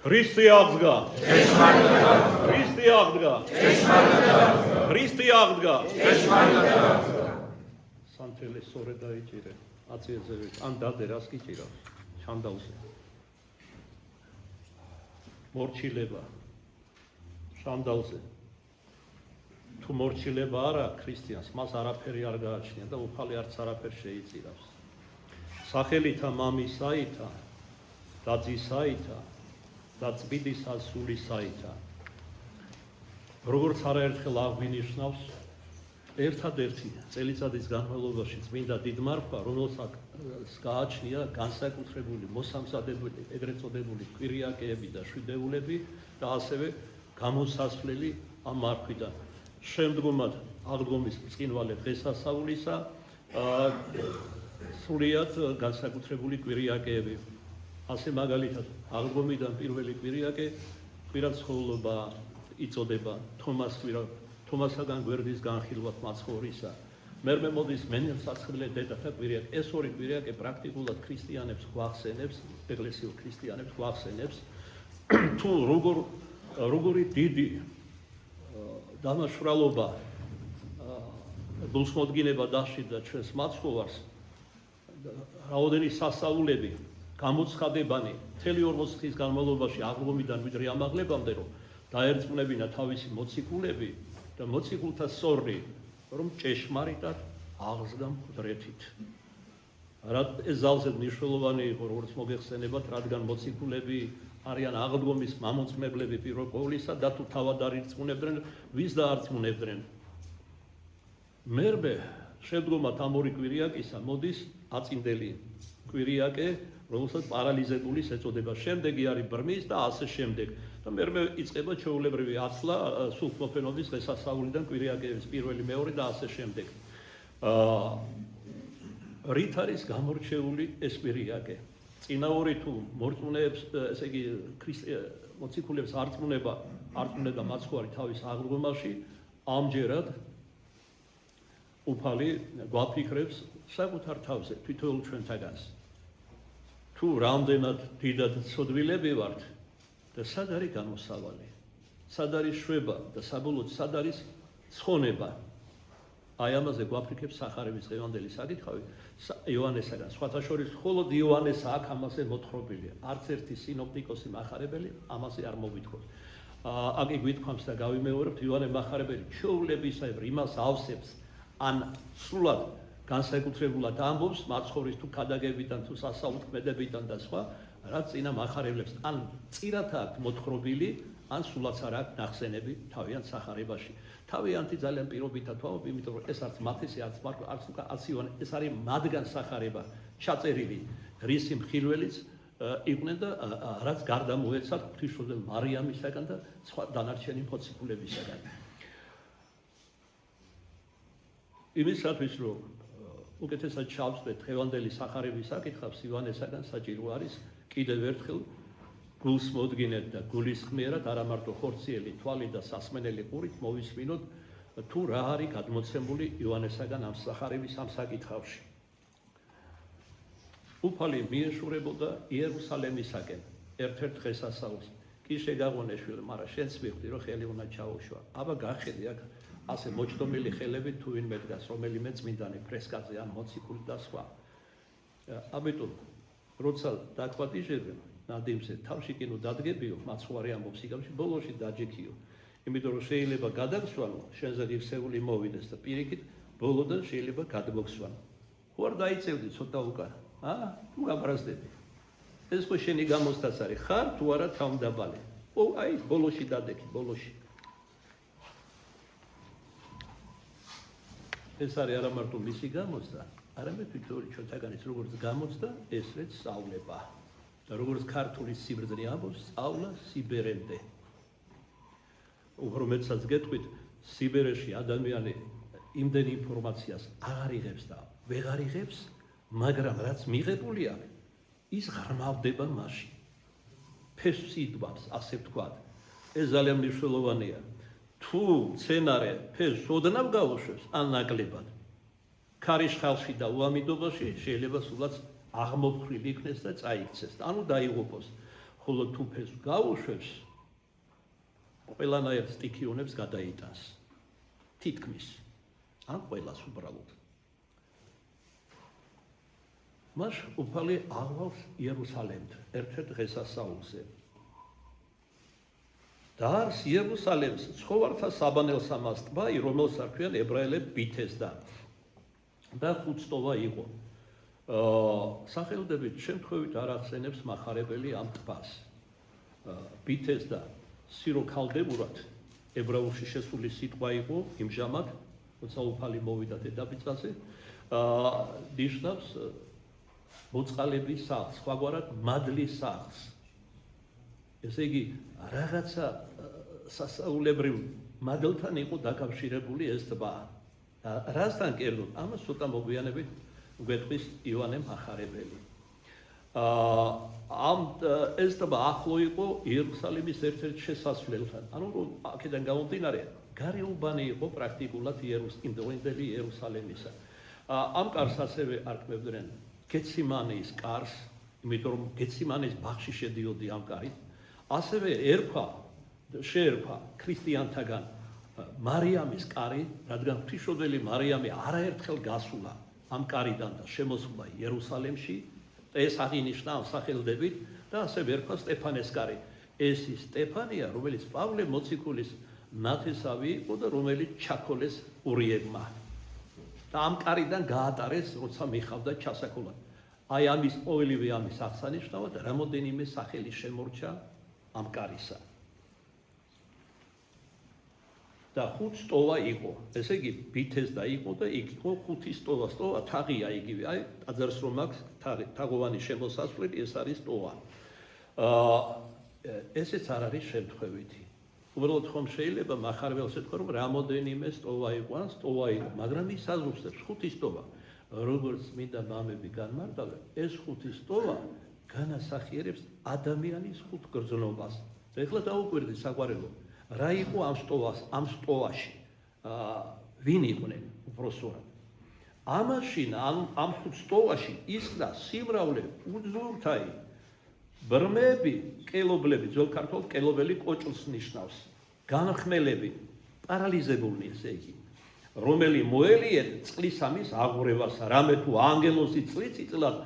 Χριστί άγδγα. Χριστί άγδγα. Χριστί άγδγα. Სანთელი სწორედ დაიჭირე. აწიეძები. ან დადე რას გიჭირავს? შანდალზე. მორჩილება. შანდალზე. თუ მორჩილება არა ქრისტიანს, მას არაფერი არ გააჩნია და უფალი არც არაფერ შეიწირავს. სახელითა მამისაითა და ძისაითა და წმინდისა სულისაითა. როგორც არაერთხელ აღვინიშნავს, ერთადერთი წელიწადის განმავლობაში წმინდა დიდმარხვა, რომელსაც გააჩნია განსაკუთრებული მოსამზადებელი, ეგრეთ წოდებული კვირიაკეები და შვიდეულები და ასევე გამოსასვლელი ამ მარხვიდან. შემდგომად აღდგომის ბრწყინვალე დღესასწაულისა სრულიად განსაკუთრებული კვირიაკეები. ასე მაგალითად აღდგომიდან პირველი კვირიაკე კვირაცხოვლობა იწოდება თომასაგან გვერდის განხილვა მაცხოვრისა. მერმე მოდის მენელსაცხლე დედათა კვირიაკე. ეს ორი კვირიაკე პრაქტიკულად ქრისტიანებს გვახსენებს, ეკლესიურ ქრისტიანებს გვახსენებს თუ როგორი დიდი დამაშვრალობა გულსმოდგინება დაშვიდა ჩვენს მაცხოვარს, რაოდენი სასწაულები გამოცხადებანი მთელი 40 დღის განმავლობაში აღდგომიდან ვიდრე ამაღლებამდე, რომ დაერწმუნებინა თავისი მოციქულები და მოციქულთა სწორი, რომ ჭეშმარიტად აღზრდა მკვდრეთით. ეს ძალზე მნიშვნელოვანი იყო, როგორც მოგეხსენებათ, რადგან მოციქულები არიან აღდგომის მამოწმებლები პირველ ყოვლისა და თუ თავად არ ირწმუნებდნენ, ვის დაარწმუნებდნენ. მერმე შემდგომად ამ ორი კვირიაკისა მოდის აწინდელი კვირიაკე, რომელსაც პარალიზებულის ეწოდება. შემდეგი არის ბრმის და ასე შემდეგ. და მერმე იწყება ჩვეულებრივი ათვლა სულთმოფენობის დღესასწაულიდან კვირიაკეების პირველი, მეორე და ასე შემდეგ. რით არის გამორჩეული ეს კვირიაკე? წინა ორი თუ მორწმუნეებს, ესე იგი მოციქულებს არწმუნებდა მაცხოვარი თავის აღდგომაში, ამჯერად უფალი გვაფიქრებს საკუთარ თავზე, თითოეულ ჩვენთაგანს. თუ რამდენად დიდად ცოდვილები ვართ და სად არის გამოსავალი, სად არის შვება და საბოლოოდ სად არის ცხონება. აი ამაზე გვაფიქრებს სახარების დღევანდელი საკითხავი იოანესაგან. სხვათა შორის მხოლოდ იოანეს აქ ამაზე მოთხრობილია. არც ერთი სინოპტიკოსი მახარებელი ამაზე არ მოგვითხრობს. აგი გვითქვამს და გავიმეორებთ, იოანე მახარებელი ჩვეულებისებრ იმას ავსებს, ან სრულად განსაკუთრებულად ამბობს მაცხოვრის თუ ქადაგებიდან თუ სასაუთქმედებიდან და სხვა, რაც წინა მახარებლებს ან წირათ აქვს მოთხრობილი, ან სულაც არ აქვს ნახსენები თავიანთ სახარებაში. თავიანთი ძალიან პირობითად ვამბობ, იმიტომ რომ ეს არც მათესი, არც მარკო, არც იოანე, ეს არის მათგან სახარება ჩაწერილი, რისი მხილველიც იყვნენ და რაც გარდა მოეცათ ღვთისმშობელ მარიამისაგან და სხვა დანარჩენი მოციქულებისაგან. იმისათვის რომ უკეთესად ჩავწვდეთ დღევანდელი სახარების საკითხავს იოანესაგან, საჭირო არის კიდევ ერთხელ გულს მოდგინეთ და გულისხმიერად, არა მარტო ხორციელი თვალი და სასმენელი ყურით მოვისმინოთ, თუ რა არის გადმოცემული იოანესაგან ამ სახარების ამ საკითხავში. უფალი მიეშურებოდა იერუსალემისაკენ ერთ-ერთ დღესასწაულს. კი შეგაღონეშვილ, მაგრამ შენც მივხვდი, რომ ხელი უნდა ჩაუშვა. აბა გახედი აქ ასე მოჭდომილი ხელები თუ ვინმე დგას, რომელიმე წმინდანი ფრესკაზე ან მოციქული და სხვა. ამიტომ როცა დაგვატიჟებენ ნადიმზე, თავში კიდევ დადგებიო, მაცხოვარი ამბობს იგავში, ბოლოში დაჯექიო. იმიტომ რომ შეიძლება გადაგსვანო, შენზე ღირსეული მოვიდეს და პირიქით ბოლოდან შეიძლება გადმოგსვანო. ხო არ დაიწევდი ცოტა უკან? თუ გაბრაზდები. ეს ხო შენი გამოსთაც არის, ხარ თუ არა თავმდაბალი. აი ბოლოში დადექი, ბოლოში. ეს არის არა მარტო მისი გამოცდა, არამედ თითოეული ჩვენთაგანის როგორც გამოცდა, ესეც სწავლება. და როგორც ქართული სიბრძნე ამბობს, სწავლა სიბერემდე. უფრო მეტსაც გეტყვით, სიბერეში ადამიანი იმდენ ინფორმაციას აღარ იღებს და ვეღარ იღებს, მაგრამ რაც მიღებული აქვს, ის ღრმავდება მასში. ფესვს იდვამს, ასე ვთქვათ. ეს ძალიან მნიშვნელოვანია. თუ მცენარე ფესვს ოდნავ გაუშვებს, ან ნაკლებად, ქარის ხალხში და უამიდობაში შეიძლება სულაც აღმოფხრილი იქნეს და წაიქცეს, ანუ დაიღუპოს. ხოლო თუ ფესვს გაუშვებს, ყველანაირ სტიქიონებს გადაიტანს. თითქმის. ან ყველას უბრალოდ. მას უფალი აღვალს იერუსალემთ, ერთ-ერთ დღესასწაულზე. და არს იერუსალემს ცხოვართა საბანელსამას ტბა, რომელსაც ქვიან ებრაელები ბითესდა. და ხუთსტოვა იყო. სახელდებით შემთხვევით არ ახსენებს მახარებელი ამ ტბას. ბითესდა სიროქალდებურად ებრაულში შესული სიტყვა იყო იმჟამად, როცა უფალი მოვიდა დედაბიწაზე, ნიშნავს მოწყალების სახლს, სხვაგვარად მადლის სახლს. ესე იგი, რაღაცა სასაულებრივ მადლთან იყო დაკავშირებული ეს ტბა. რასთან კერძოდ, ამას ცოტა მოგვიანებით გვეტყვის ივანე მახარებელი. ეს ტბა ახლო იყო იერუსალიმის ერთ-ერთ შესასვლელთან. ანუ აქედან გამომდინარე, გარეუბანი იყო პრაქტიკულად იმდროინდელი იერუსალიმისა. ამ კარს ასევე არქმევდნენ გეციმანის კარს, იმიტომ რომ გეციმანის ბაღში შედიოდი ამ კარით. ასევე შეერქვა ქრისტიანთაგან მარიამის კარი, რადგან ღვთისმშობელი მარიამი არაერთხელ გასულა ამ კარიდან და შემოსულა იერუსალიმში. ეს აღინიშნა ამ სახელდებით და ასევე ერქვა სტეფანეს კარი. ეს ის სტეფანია, რომელიც პავლე მოციქულის ნათესავი იყო და რომელიც ჩაქოლეს ურიებმა. და ამ კარიდან გაატარეს, როცა მიხავდა ჩასაქოლად. აი ამის ყოველივე ამის აღსანიშნავად რამოდენიმე სახელი შემორჩა ამ კარისა. და ხუთსტოვა იყო, ესე იგი ბითესდა იყო და იქ იყო ხუთი სტოვა. სტოვა თაღია იგივე, აი ტაძარს რომ აქვს თაღოვანი შემოსასვლელი, ეს არის სტოვა. ესეც არ არის შემთხვევითი. უბრალოდ ხომ შეიძლება მახარველს ეთქვა რომ რამოდენიმე სტოვა იყო, ან სტოვა იყო, მაგრამ ის აზუსტებს ხუთი სტოვა. როგორც წმინდა მამები განმარტავენ, ეს ხუთი სტოვა განასახიერებს ადამიანის ხუთ გრძნობას. ეხლა დაუკვირდით საყვარელო, რა იყო ამ სტოვაში? ვინ იყვნენ უბრალოდ? ამაში, ამ ხუთ სტოვაში ისხდა სიმრავლე უძურთაი, ბრმები, კელობლები, ძველ ქართულად კელობელი კოჭლს ნიშნავს, განხმელები, პარალიზებულნი ესე იგი, რომელი მოელიეთ წყლის ამის აღურევასა, რამე თუ ანგელოზი წყლით იწილად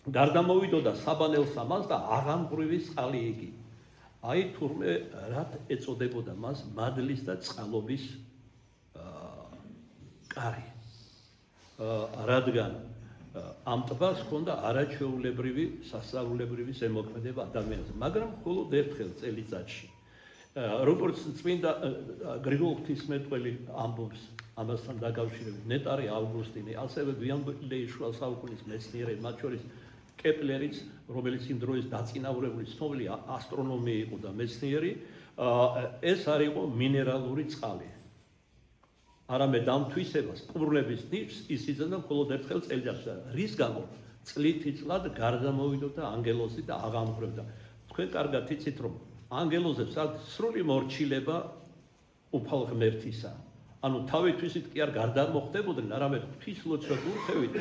გარდამოვიდოდა საბანელ სამას და აღამღვრივი წყალი იგი. აი თურმე რად ეწოდებოდა მას მადლის და წყალობის კარი. რადგან ამ ტბას ჰქონდა არაჩვეულებრივი სასწაულებრივი ზემოქმედება ადამიანზე, მაგრამ მხოლოდ ერთხელ წელიწადში. როგორც წმინდა გრიგოლ ღვთისმეტყველი ამბობს ამასთან დაკავშირებით, ნეტარი ავგუსტინე, ასევე გვიანდელი შუა საუკუნის მეცნიერები, მათ შორის კეპლერიც, რომელიც იმ დროის დაწინაურებული ცნობილი ასტრონომი იყო და მეცნიერი, ეს არ იყო მინერალური წყალი. არამედ ამ თვისებას კურნების ნიშს ის იზრდა მხოლოდ ერთხელ წელიწადში. რის გამო? წლითიწლად გარდამოვიდოდა ანგელოზი და აღამღვრევდა. თქვენ კარგად იცით, რომ ანგელოზებს აქვს სრული მორჩილება უფალ ღმერთისა. ანუ თავითვისით კი არ გარდამოხდებოდნენ, არამედ ღვთისლოცვა გულხევით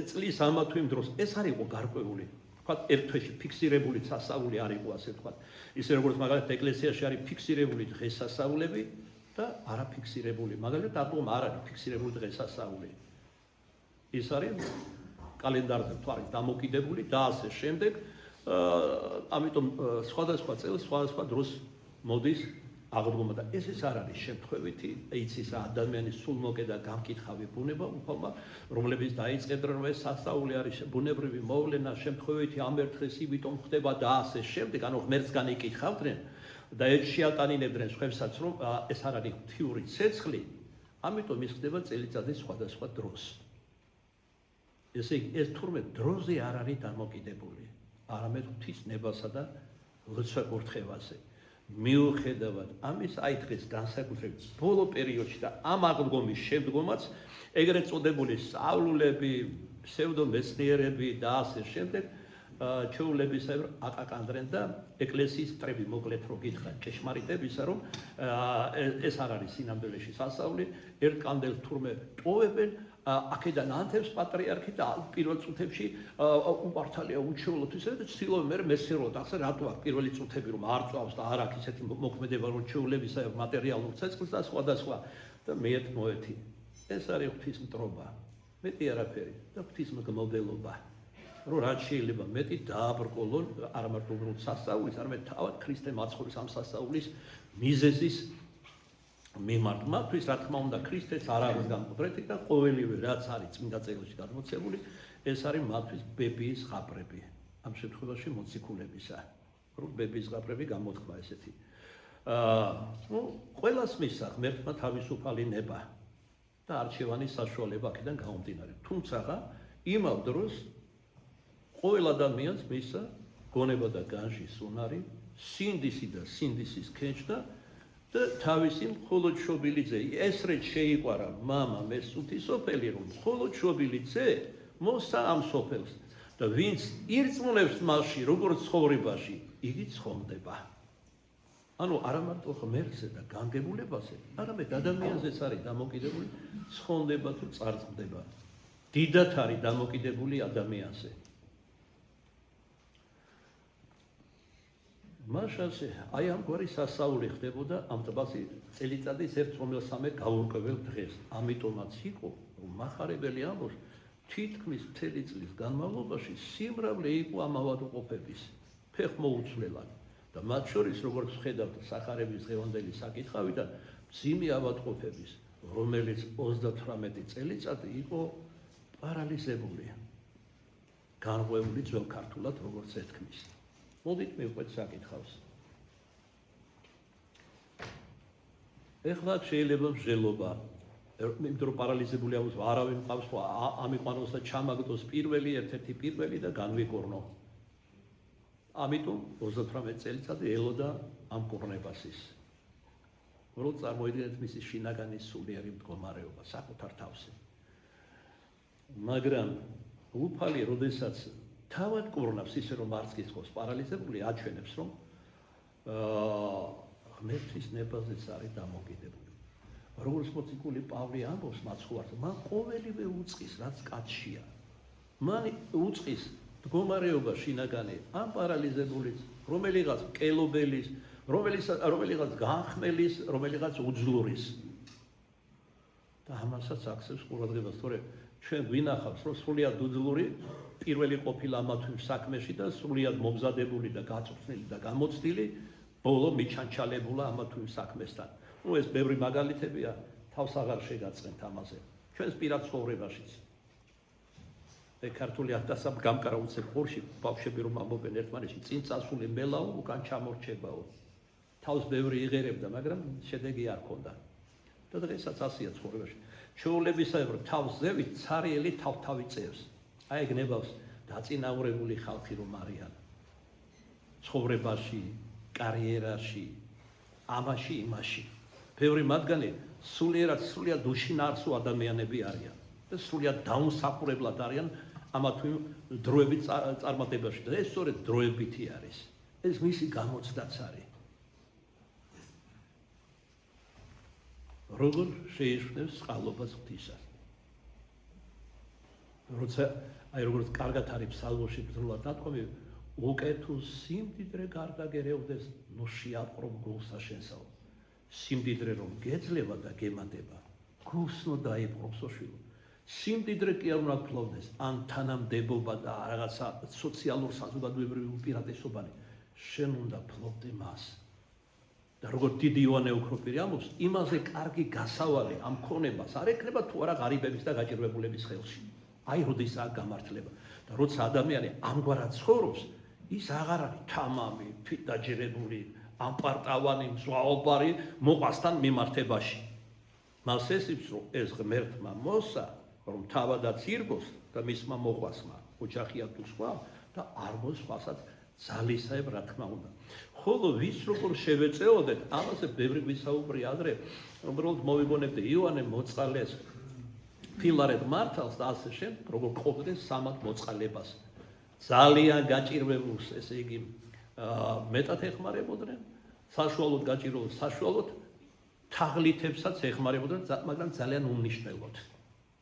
წლის ამა თუ იმ დროს ეს არ იყო გარკვეული. თქვათ ერთ თვეში ფიქსირებული სასწაული არ იყო, ასე თქვათ. ისე როგორც მაგალითად ეკლესიაში არის ფიქსირებული დღესასწაულები და არაფიქსირებული. მაგალითად აბომ არ არის ფიქსირებული დღესასწაული. ის არის კალენდარზე თვარის დამოკიდებული და ასე შემდეგ. ამიტომ სხვადასხვა წელს სხვადასხვა დროს მოდის აღდგომა და ეს არ არის შემთხვევითი, იცის ადამიანის სულმოკე და გამკითხავი ბუნება უფალმა, რომლებიც დაიწყებდნენ რომ ეს სასწაული არის ბუნებრივი მოვლენა, შემთხვევითი ამ ერთხეს იმიტომ ხდება და ასე შემდეგ, ანუ ღმერთსგან იკითხავდნენ და ეს შეატანინებდნენ სხვებსაც რომ ეს არ არის ღვთიური ცეცხლი, ამიტომ ის ხდება წელიწადის სხვადასხვა დროს. ესე იგი ეს თურმე დროზე არ არის დამოკიდებული, არამედ ღვთის ნებასა და ლოცვა კურთხევაზე. მიუხედავად ამის აი დღეს განსაკუთრებით ბოლო პერიოდში და ამ აღდგომის შემდგომაც ეგრეთ წოდებული სწავლულები, ფსევდომეცნიერები და ასე შემდეგ ჩვეულებისებრ აყაყანდნენ და ეკლესიის მტრები მოკლედ რო გითხრათ ჭეშმარიტებისა რომ ეს არ არის სინამდვილეში სასწაული, ერთ კანდელს თურმე ტოვებენ, აქედან ანთებს პატრიარქი და პირველ წუთებში უბართალია უჩვეულოთ ისე და ცდილობენ მე მესეროთ ახლა რატო აქ პირველი წუთები რომ არ წავს და არ აქვს ესეთი მოქმედება რომ ჩვეულებისა მატერიალურ ცეცხლს და სხვადასხვა და მეეთ მოეთი ეს არის ღვთის მტრობა მეტი არაფერი და ღვთის მგმობელობა რომ რაც შეიძლება მეტი დააბრკოლონ არა მარტო უბრალოდ სასწაულის არამედ თავად ქრისტე მაცხოვრის ამ სასწაულის მიზეზის მიმართ მათთვის რა თქმა უნდა ქრისტეც არ არის განკუთრეთი და ყოველივე რაც არის წმინდა წიგნში გადმოცემული ეს არის მათთვის ბებიის ზღაპრები ამ შემთხვევაში მოციქულებისა რომ ბებიის ზღაპრები გამოთქვა ესეთი ყველას მისცა ღმერთმა თავისუფალი ნება და არჩევანის საშუალება აქედან გამომდინარე თუმცა იმავ დროს ყოველ ადამიანს მისცა გონება და განშის უნარი სინდისი და სინდისის ქეჭდა და თავისი მხოლოდ შობილი ძე ესრეთ შეიყვარა მამა მესუთი სოფელი რომ მხოლოდ შობილი ძე მოსა ამ სოფელს და ვინც ირწმუნებს მასში როგორც ცხოვრებაში იგი ცხონდება ანუ არა მარტო ღმერთზე და განგებულებაზე არამედ ადამიანზეც არის დამოკიდებული ცხონდება თუ წარწმდება დიდათ არის დამოკიდებული ადამიანზე მაშასე აი ამგვარი სასაული ხდებოდა ამ ტბაში წელიწადის ერთ რომელსამე გაურკვეველ დღეს ამიტომაც იყო რომ მახარებელი ამბობს თითქმის მთელი წლის განმავლობაში სიმრავლე იყო ამ ავადმყოფების ფეხმოუცვლელად და მათ შორის როგორც ვხედავთ სახარების დღევანდელი საკითხავიდან მძიმე ავადმყოფების რომელიც 38 წელიწადი იყო პარალიზებული განღვეული ძველ ქართულად როგორც ეთქმის მოდით მივყვეთ საკითხავს. ეხლა შეიძლება მსჯელობა, იმიტომ რომ პარალიზებული ამბობს არავინ მყავს, ამიყვანოს და ჩამაგდოს ერთ-ერთი პირველი და განვიკორნო. ამიტომ 38 წელიწადი ელოდა ამ კურნებას ის. რომ წარმოიდგინეთ მისი შინაგანი სულიერი მდგომარეობა საკუთარ თავზე. მაგრამ უფალი როდესაც თავად კურნავს ისე რომ არც გისხოს პარალიზებული აჩვენებს რომ ღმერთის ნებაზეც არის დამოკიდებული. როგორც მოციქული პავლე ამბობს მაცხოვარს, მან ყოველივე უწყის რაც კაცშია. მან უწყის მდგომარეობა შინაგანი ამ პარალიზებულის, რომელიღაც მკელობელის, რომელიღაც განხმელის, რომელიღაც უძლურის. და ამასაც აქცევს ყურადღებას, თორე ჩვენ გვინახავს რომ სრულიად უძლური პირველი ყოფილა ამათვე საქმეში და სრულიად მომზადებული და გაწვრთნილი და გამოცდილი ბოლო მიჩანჩალებულა ამათვე საქმესთან. ეს ბევრი მაგალითებია, თავს აღარ შეგაწყენთ ამაზე. ჩვენს პირად ცხოვრებაშიც. ქართული ათასამ გამკარა უცებ ხორში ბავშვები რომ ამბობენ ერთმანეთში წინ წასული მელაო უკან ჩამორჩებაო. თავს ბევრი იღერებდა, მაგრამ შედეგი არ ჰქონდა. და დღესაც ასია ცხოვრებაში. ჩვეულებისაებრ თავს ზევით ცარიელი თავთავი წერს. აი გნებავს დაწინაურებული ხალხი რომ არიან ცხოვრებაში, კარიერაში, ამაში, იმაში. ბევრი მათგანი სრულიად უშინაარსო ადამიანები არიან და სრულიად დაუნსახურებლად არიან ამათვე დროებით წარმატებაში და ეს სწორედ დროებითი არის. ეს მისი გამოცდაც არის. როგორ შეიშვნებს წყალობას ღვთისას. როცა აი როგორც კარგად არის ფსალმოში ბრძოლა დათქვამი უკეთო სიმდიდრე გარდაგერევდეს ნუ შეაპყრო გულსა შენსაო სიმდიდრე რომ გეძლევა და გემატება გულს ნუ დაიპყრობსო შვილო სიმდიდრე კი არ უნდა გფლობდეს ან თანამდებობა და რაღაცა სოციალურ საზოგადოებრივი უპირატესობანი შენ უნდა ფლობდე მას და როგორც დიდი იოანე ოქროპირი ამბობს იმაზე კარგი გასავალი ამ ქონებას არ ექნება თუ არა ღარიბების და გაჭირვებულების ხელში აი როდისაა გამართლება და როცა ადამიანი ამგვარად ცხოვრობს ის აღარ არის თამამი, თვითდაჯერებული, ამპარტავანი, მზვაობარი მოყვასთან მიმართებაში. მას ესწრებს რომ ეს ღმერთმა მოსა, რომ თავადაც ირგოს და მისმა მოყვასმა, ოჯახია თუ სხვა და არ მოსხვასაც ძალისაებ რა თქმა უნდა. ხოლო ვის როგორ შევეწეოდეთ, ამაზე ბევრი გვისაუბრე ადრე, უბრალოდ მოვიგონებდი იოანე მოწყალეს ფილარეთ მართალს და ასე შემდეგ, როგორ ყოფდნენ სამად მოწყალებას. ძალიან გაჭირვებულს, ესე იგი, მეტად ეხმარებოდნენ, საშუალოდ გაჭირვებულს, საშუალოდ თაღლითებსაც ეხმარებოდნენ, მაგრამ ძალიან უმნიშვნელოდ.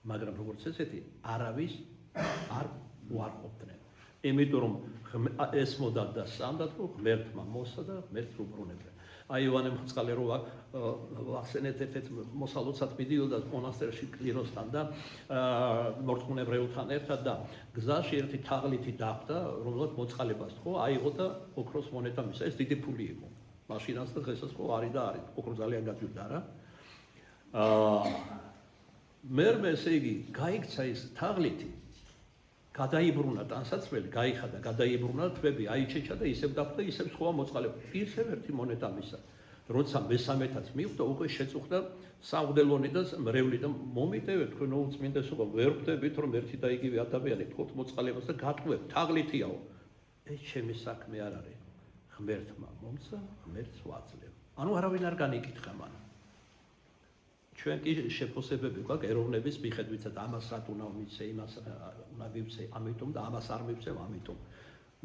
მაგრამ როგორც ესეთი არავის არ უარყოფდნენ. იმიტომ რომ ეს მოდა და სამდათ რომ ღმერთმა მოსა და ღმერთს უბრუნებდა. აი ივანე მრწყალი რო ახსენეთ ერთ მოსალოცად მიდიოდა მონასტერში კლიროსთან და მორწმუნეებთან ერთად და გზაში ერთი თაღლითი დახვდა, რომელსაც მოწყალებას ხო აიღო და ოქროს მონეტა მისცა. ეს დიდი ფული იყო. მაშინაც და დღესაც ხო არის და არის. ოქრო ძალიან გაძვირდა რა. მერმე ესე იგი გაიქცა ის თაღლითი. გადაიბრუნა ტანსაცმელი, გაიხადა, გადაიბრუნა თვები, აიჩეჩა და ისევ დახვდა, ისევ სხვა მოწყალება. ისევ ერთი მონეტა მისცა. როცა მესამეთაც მიხვდა, უკვე შეწუხდა სამღვდელონი და მრევლი და მომიტევეთ თქვენო უწმინდესობა, ვერ ხვდებით რომ ერთი და იგივე ადამიანი თქოთ მოწყალებას და გატყვევ, თაღლითიაო. ეს ჩემი საქმე არ არის. ღმერთმა მომცა, ღმერთს ვაძლევ. ანუ არავინ არ განიკითხა მან. ჩვენ კი შეფოსებები გვაქვს ეროვნების მიხედვითაც ამას რატ უნდა მიცე, იმას უნდა მივცე, ამიტომ და ამას არ მივცემ, ამიტომ.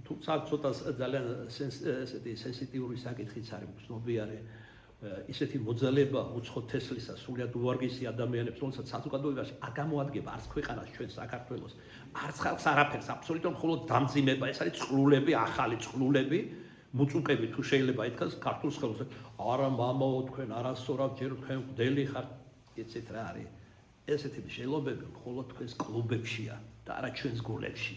თუმცა ცოტა ძალიან ესეთი სენსიტიური საკითხიც არის, ცნობიარე ისეთი მოძალება უცხო თესლისა, სულიად უვარგისი ადამიანებს, რომელსაც საზოგადოებაში არ გამოადგება არც ქვეყანას ჩვენ საქართველოს, არც ხალხს არაფერს, აბსოლუტურად მხოლოდ დამძიმება, ეს არის წყლულები, ახალი წყლულები. მუწუკები თუ შეიძლება ითქვას ქართულ ხელს არა მამაო თქვენ არასწორად ჯერ თქვენ მგდელი ხართ ეცეთ რა არის ესეთი შეიძლება მხოლოდ თქვენს კლუბებშია და არა ჩვენს გულებში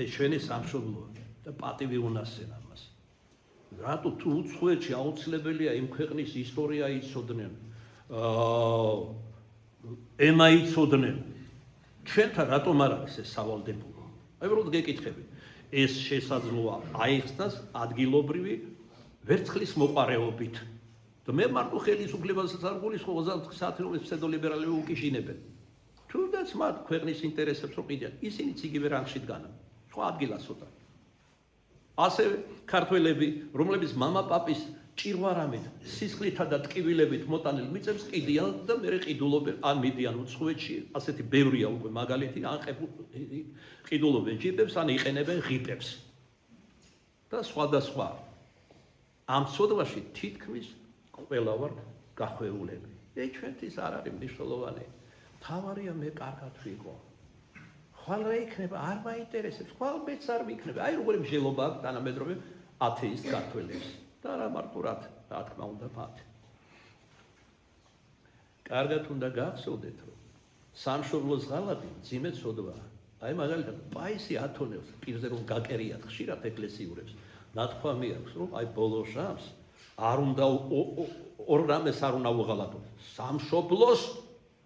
ეს ჩვენი სამშობლოა და პატივი უნასენ ამას რატო თუ უცხოეთში აუცილებელია იმ ქვეყნის ისტორია იცოდნენ ენა იცოდნენ ჩვენთან რატომ არ არის ეს სავალდებულო აი რომ გეკითხები ეს შესაძლოა აიხსნას ადგილობრივი ვერცხლის მოყარეობით. და მე მარტო ხელისუფლებასაც არ გულისხმობ 24 საათი რომ ეს ფსევდოლიბერალები უკიშინებენ. თუნდაც მათ ქვეყნის ინტერესებს რო ყიდიან, ისინიც იგივე რანგში დგანან. სხვა ადგილას ცოტა. ასევე ქართველები, რომლებიც მამაპაპის ჭირვარამით, სისხლითა და ტკივილებით მოტანილ მიწებს ყიდიან და მერე ყიდულობენ, ან მიდიან უცხოეთში, ასეთი ბევრია უკვე მაგალითი, ან ყიდულობენ ჯიპებს, ან იყენებენ ღიპებს. და სხვა. ამ ცოდვაში თითქმის ყველა ვარ გახვეულები. ეს ჩვენთვის არ არის მნიშვნელოვანი. თავარია მე კარგად ვიყო. ხვალ რა იქნება, არ მაინტერესებს, ხვალ მეც არ ვიქნები. აი როგორი მსჯელობა აქვს თანამედროვე ათეისტ ქართველებს. და რა მარტო რა თქმა უნდა მათ. კარგად უნდა გახსოვდეთ, რომ სამშობლოს ღალატი მძიმე ცოდვაა. აი მაგალითად, პაისი ათონებს პირზე რომ გაკერიათ ხშირად ეკლესიურებს. ნათქვამი აქვს, რომ აი ბოლო შამს არ უნდა ორ რამეს არ უნდა უღალატო. სამშობლოს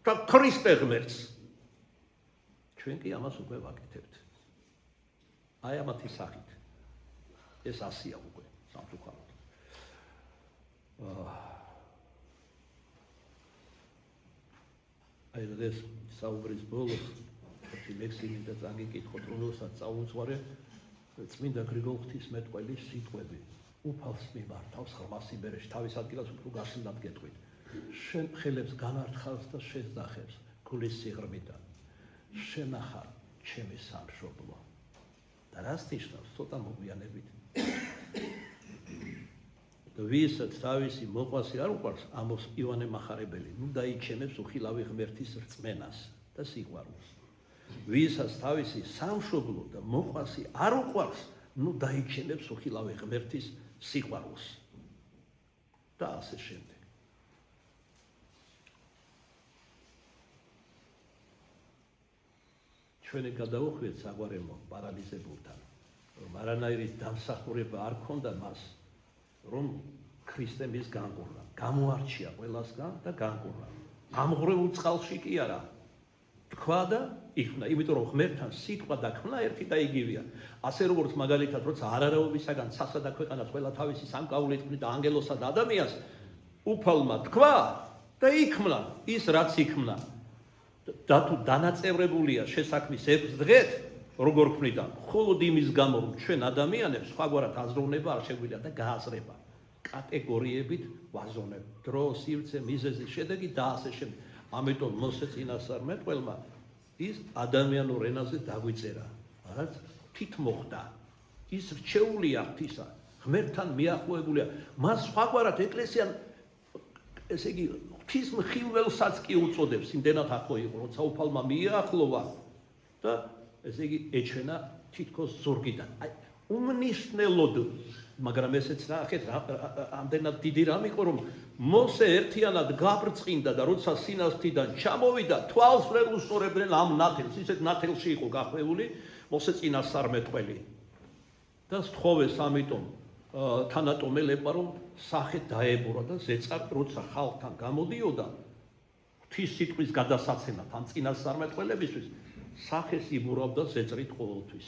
და ქრისტე ღმერთს. ჩვენ კი ამას უკვე ვაკეთებთ. აი ამათი სახით. ეს ასია უკვე სამწუხაროდ. აი ეს საუბრის ბოლოს მექსინი და წაგიკითხოთ რომელსაც წაუძღვარე წმინდა გრიგოლ ღვთისმეტყველის სიტყვები უფალს მიმართავს ღრმა სიბერეში თავის ადგილას უფრო გასვლად გეტყვით შენ ხელებს განართხავს და შეძახებს გულის სიღრმიდან შენახარ ჩემი სამშობლო და რას ნიშნავს ცოტა მოგვიანებით ვისაც თავისი მოყვასი არ უყვარს ამოს ივანე მახარებელი ნუ დაიჩემებს უხილავი ღმერთის რწმენას და სიყვარულს ვისაც თავისი სამშობლო და მოყვასი არ უყვარს ნუ დაიჩემებს უხილავი ღმერთის სიყვარულს და ასე შემდეგ ჩვენი გადაუხვიეთ საგვარეულო პარალიზებულთან რომ არანაირი დამსახურება არ ქონდა მას რომ ქრისტემის განკურნა გამოარჩია ყველასგან და განკურნა ამღვრეულ წყალში კი არა თქვა და იქმნა იმიტომ რომ ღმერთთან სიტყვა და ქმნა ერთი და იგივეა ასე როგორც მაგალითად როცა არარავისაგან ცასა და ქვეყანას ყველა თავისი სამკაულით ქმნიდა ანგელოსა და ადამიანს უფალმა თქვა და იქმნა ის რაც იქმნა და თუ დანაწევრებულია შესაქმის 6 დღეთ როგორ ქმნიდა მხოლოდ იმის გამო რომ ჩვენ ადამიანებს სხვაგვარად აზროვნება არ შეგვიძლია და გააზრება კატეგორიებით ვაზონებ დრო სივრცე მიზეზი შედეგი და ასე შემდეგ ამიტომ მოსე წინასწარმეტყველმა ის ადამიანურ ენაზე დაგვიწერა რაც თით მოხდა ის რჩეულია ღვთისა ღმერთთან მიახლოებულია მას სხვაგვარად ეკლესია ესე იგი ღვთის მხილველსაც კი უწოდებს, იმდენად ახლო იყო, როცა უფალმა მიაახლოვა და ესე იგი ეჩვენა თითქოს ზურგიდან. აი, უმნიშვნელოდ, მაგრამ ესეც ნახეთ, ამდენად დიდი რამ იყო, რომ მოსე ერთიანად გაბრწყინდა და როცა სინათლიდან ჩამოვიდა, თვალს ვერ უსწორებდნენ ამ ნათელს, ისეთ ნათელში იყო გახვეული მოსე წინასწარმეტყველი. და სთხოვეს ამიტომ თანატომელებმა, რომ სახე დაებურა და ზეწარ, როცა ხალხთან გამოდიოდა, ღვთის სიტყვის გადასაცემად ამ წინასწარმეტყველებისთვის, სახეს იბურავდა ზეწრით ყოველთვის.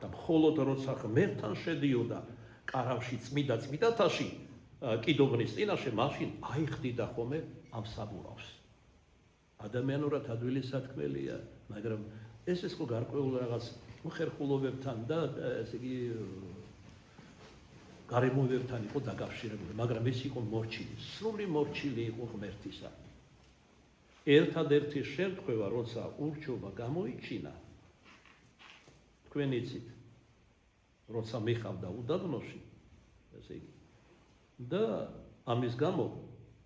და მხოლოდ როცა ღმერთთან შედიოდა კარავში წმიდათაში, კიდობნის წინაშე, მაშინ აიხდიდა ხოლმე ამ საბურავს. ადამიანურად ადვილი სათქმელია, მაგრამ ეს ხო გარკვეულ რაღაც ხერხულობებთან და ესე იგი გარემოებებთან იყო დაკავშირებული, მაგრამ ეს იყო მორჩილი, სრული მორჩილი იყო ღმერთისა. ერთადერთი შემთხვევა, როცა ურჩობა გამოიჩინა, თქვენ იცით, როცა მიხავდა უდაბნოში, ესე იგი, და ამის გამო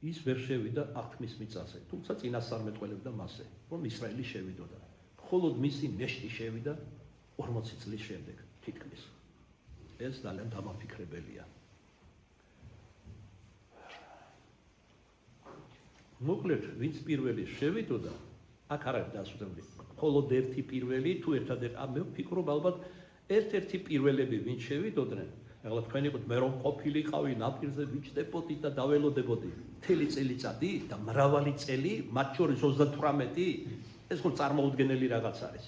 ის ვერ შევიდა აღთქმის მიწაზე, თუმცა წინასწარმეტყველებდა მასზე, რომ ისრაელი შევიდოდა. მხოლოდ მისი ნეშტი შევიდა 40 წლის შემდეგ თითქმის. ეს ძალიან დამაფიქრებელია. მოკლედ, ვინც პირველი შევიდოდა, აქ არ არის დასუსტებული. მხოლოდ ერთი პირველი, თუ ერთადერთი, მე ვფიქრობ, ალბათ ერთ-ერთი პირველები ვინც შევიდოდნენ, ახლა თქვენ იყოთ, მე რომ ყოფილიყავი ნაპირზე ვიჯდებოდი და დაველოდებოდი. მთელი წელიწადი და მრავალი წელი, მათ შორის 38, ეს ხო წარმოუდგენელი რაღაც არის.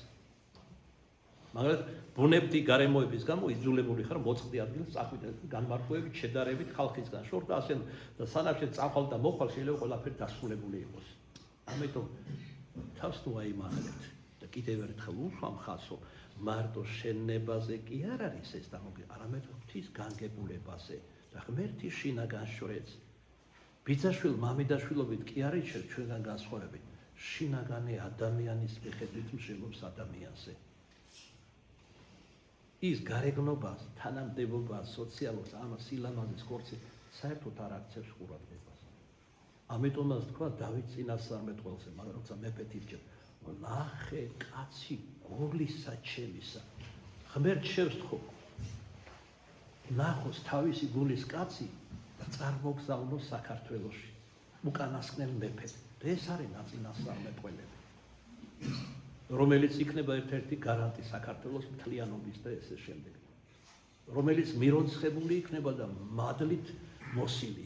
მაგრამ ბუნებრივი გარემოების გამო იძულებული ხარ მოწყდი ადგილს წახვიდე განმარტოებით, შედარებით ხალხისგან შორდა ასე და სანამ წახვალ და მოხვალ შეიძლება ყველაფერი დასრულებული იყოს. ამიტომ თავს თუ აიმახეთ და კიდევ ერთხელ უშვა მხასო, მარტო შენობაზე კი არ არის ეს და არამედ ღვთის განგებულებაზე და ღმერთის შინაგან შორეც. ბიძაშვილ მამიდაშვილობით კი არ იცით ჩვენგან განსხვავებით. შინაგანი ადამიანის მიხედვით მსჯელობს ადამიანზე. ის გარეგნობას, თანამდებობას, სოციალურს, ამას სილამაზეს კორცი საერთოდ არ აქცევს ყურადღებას. ამიტომაც თქვა დავით წინასწარმეტყველზე, მაგრამ როცა მეფეთ ირჩევ, ნახე კაცი გულისა ჩემისა. ღმერთ შევსთხო. ნახოს თავისი გულის კაცი და წარმოგზავნოს საქართველოში. უკანასკნელ მეფედ. ეს არის ნაწინასწარმეტყველები. რომელიც იქნება ერთ-ერთი გარანტი საქართველოს მთლიანობის და ესე შემდეგ. რომელიც მირონცხებული იქნება და მადლით მოსილი.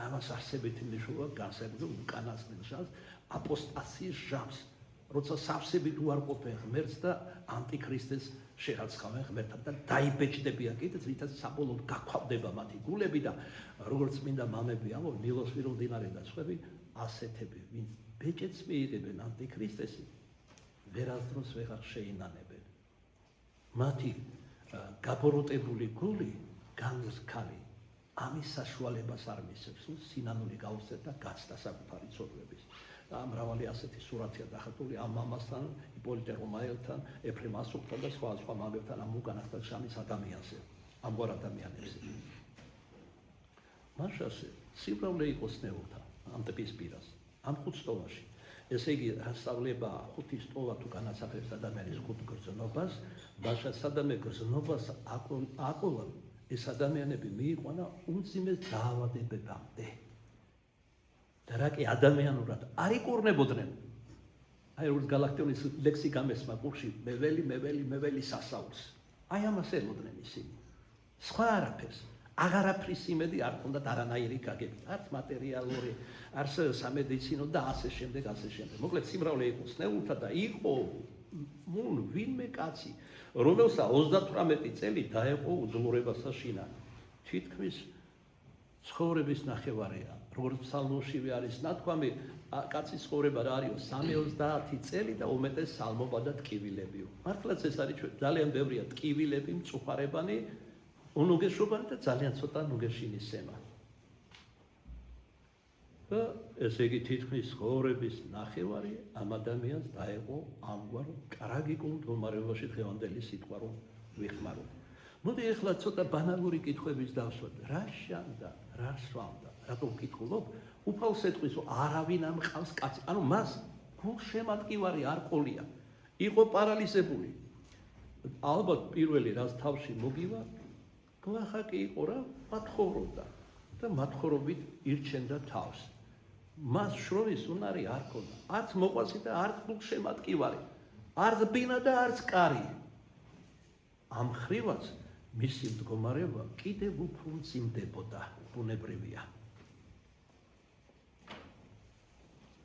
ამას არსებითი მნიშვნელობა განსაკუთრებით უკანასკნელ ჟამს, აპოსტასიის ჟამს, როცა სავსებით უარყოფენ ღმერთს და ანტიქრისტეს შეაცხავენ ღმერთთან და დაიბეჭდებიან კიდეც, რითაც საბოლოოდ გაქვავდება მათი გულები და როგორც წმინდა მამები ამბობენ, ნილოს ვირო მდინარე და სხვები ასეთები, ვინც ბეჭედს მიიღებენ ანტიქრისტესი, ვერასდროს ვეღარ შეინანებენ. მათი გაბოროტებული გული განსკარი ამის საშუალებას არ მისცემს, სინანული გაუწევს და გაცდა საკუთარი ცოდვების. და მრავალი ასეთი სურათია დახატული ამ მამასთან, იპოლიტე რომაელთან, ეფრემ ასურთან და სხვა მამებთან ამ უკანასკნელ ჟამის ადამიანზე, ამგვარ ადამიანებზე. მაშასე სიმრავლე იყოს ნეულთა ამ ტიპის პირას, ამ ხუთსტოვაში. ესე იგი, ასწავლება ხუთის ტოვა თუ განასახიერებს ადამიანის ხუთ გრძნობას, მაშა სადამე გრძნობას აკოლა ეს ადამიანები მიიყვანა უმძიმეს დაავადებებამდე. და რა კი ადამიანურად არ იკურნებოდნენ. აი როგორც გალაქტიონის ლექსი გამესმა კურსში, მეველი სასაულს. აი ამას ელოდნენ ისინი. სხვა არაფერს. აღარაფრის იმედი არ ჰქონდათ არანაირი გაგებით, არც მატერიალური, არც სამედიცინო და ასე შემდეგ. მოკლედ სიმრავლე იყო სნეულთა და იყო ვინმე კაცი, რომელსაც 38 წელი დაეყო უძლურებასა შინა. თითქმის ცხოვრების ნახევარია. როგორც ფსალმოშივე არის ნათქვამი, კაცის ცხოვრება რა არის 30 წელი და უმეტეს სალმობა და ტკივილებიო. მართლაც ეს არის ძალიან ბევრია ტკივილები, მწუხარებანი, უნუგეშობანი და ძალიან ცოტა ნუგეშინისემა. და ესე იგი თითქმის ცხოვრების ნახევარი ამ ადამიანს დაეყო ამგვარ ტრაგიკულ მდგომარეობაში დღევანდელი სიტყვა რომ ვიხმაროთ. მოდი ეხლა ცოტა ბანალური კითხვების დავსვათ. რა შანდა, რა სვამდა, რატომ კითხულობ? უფალს ეტყვის, რომ არავინ ამყავს კაცი. ანუ მას გულშემატკივარი არ ყოლია. იყო პარალიზებული. ალბათ პირველი რაც თავში მოგივა, გლახაკი იყო რა, მათხოვრობდა და მათხოვრობით ირჩენდა თავს. მას შრომის უნარი არ ქონდა. არც მოყვასი და არც გულშემატკივარი. არც ბინა და არც კარი. ამ ხრივაც მისი მდგომარეობა კიდევ უფრო მძიმდებოდა, ბუნებრივია.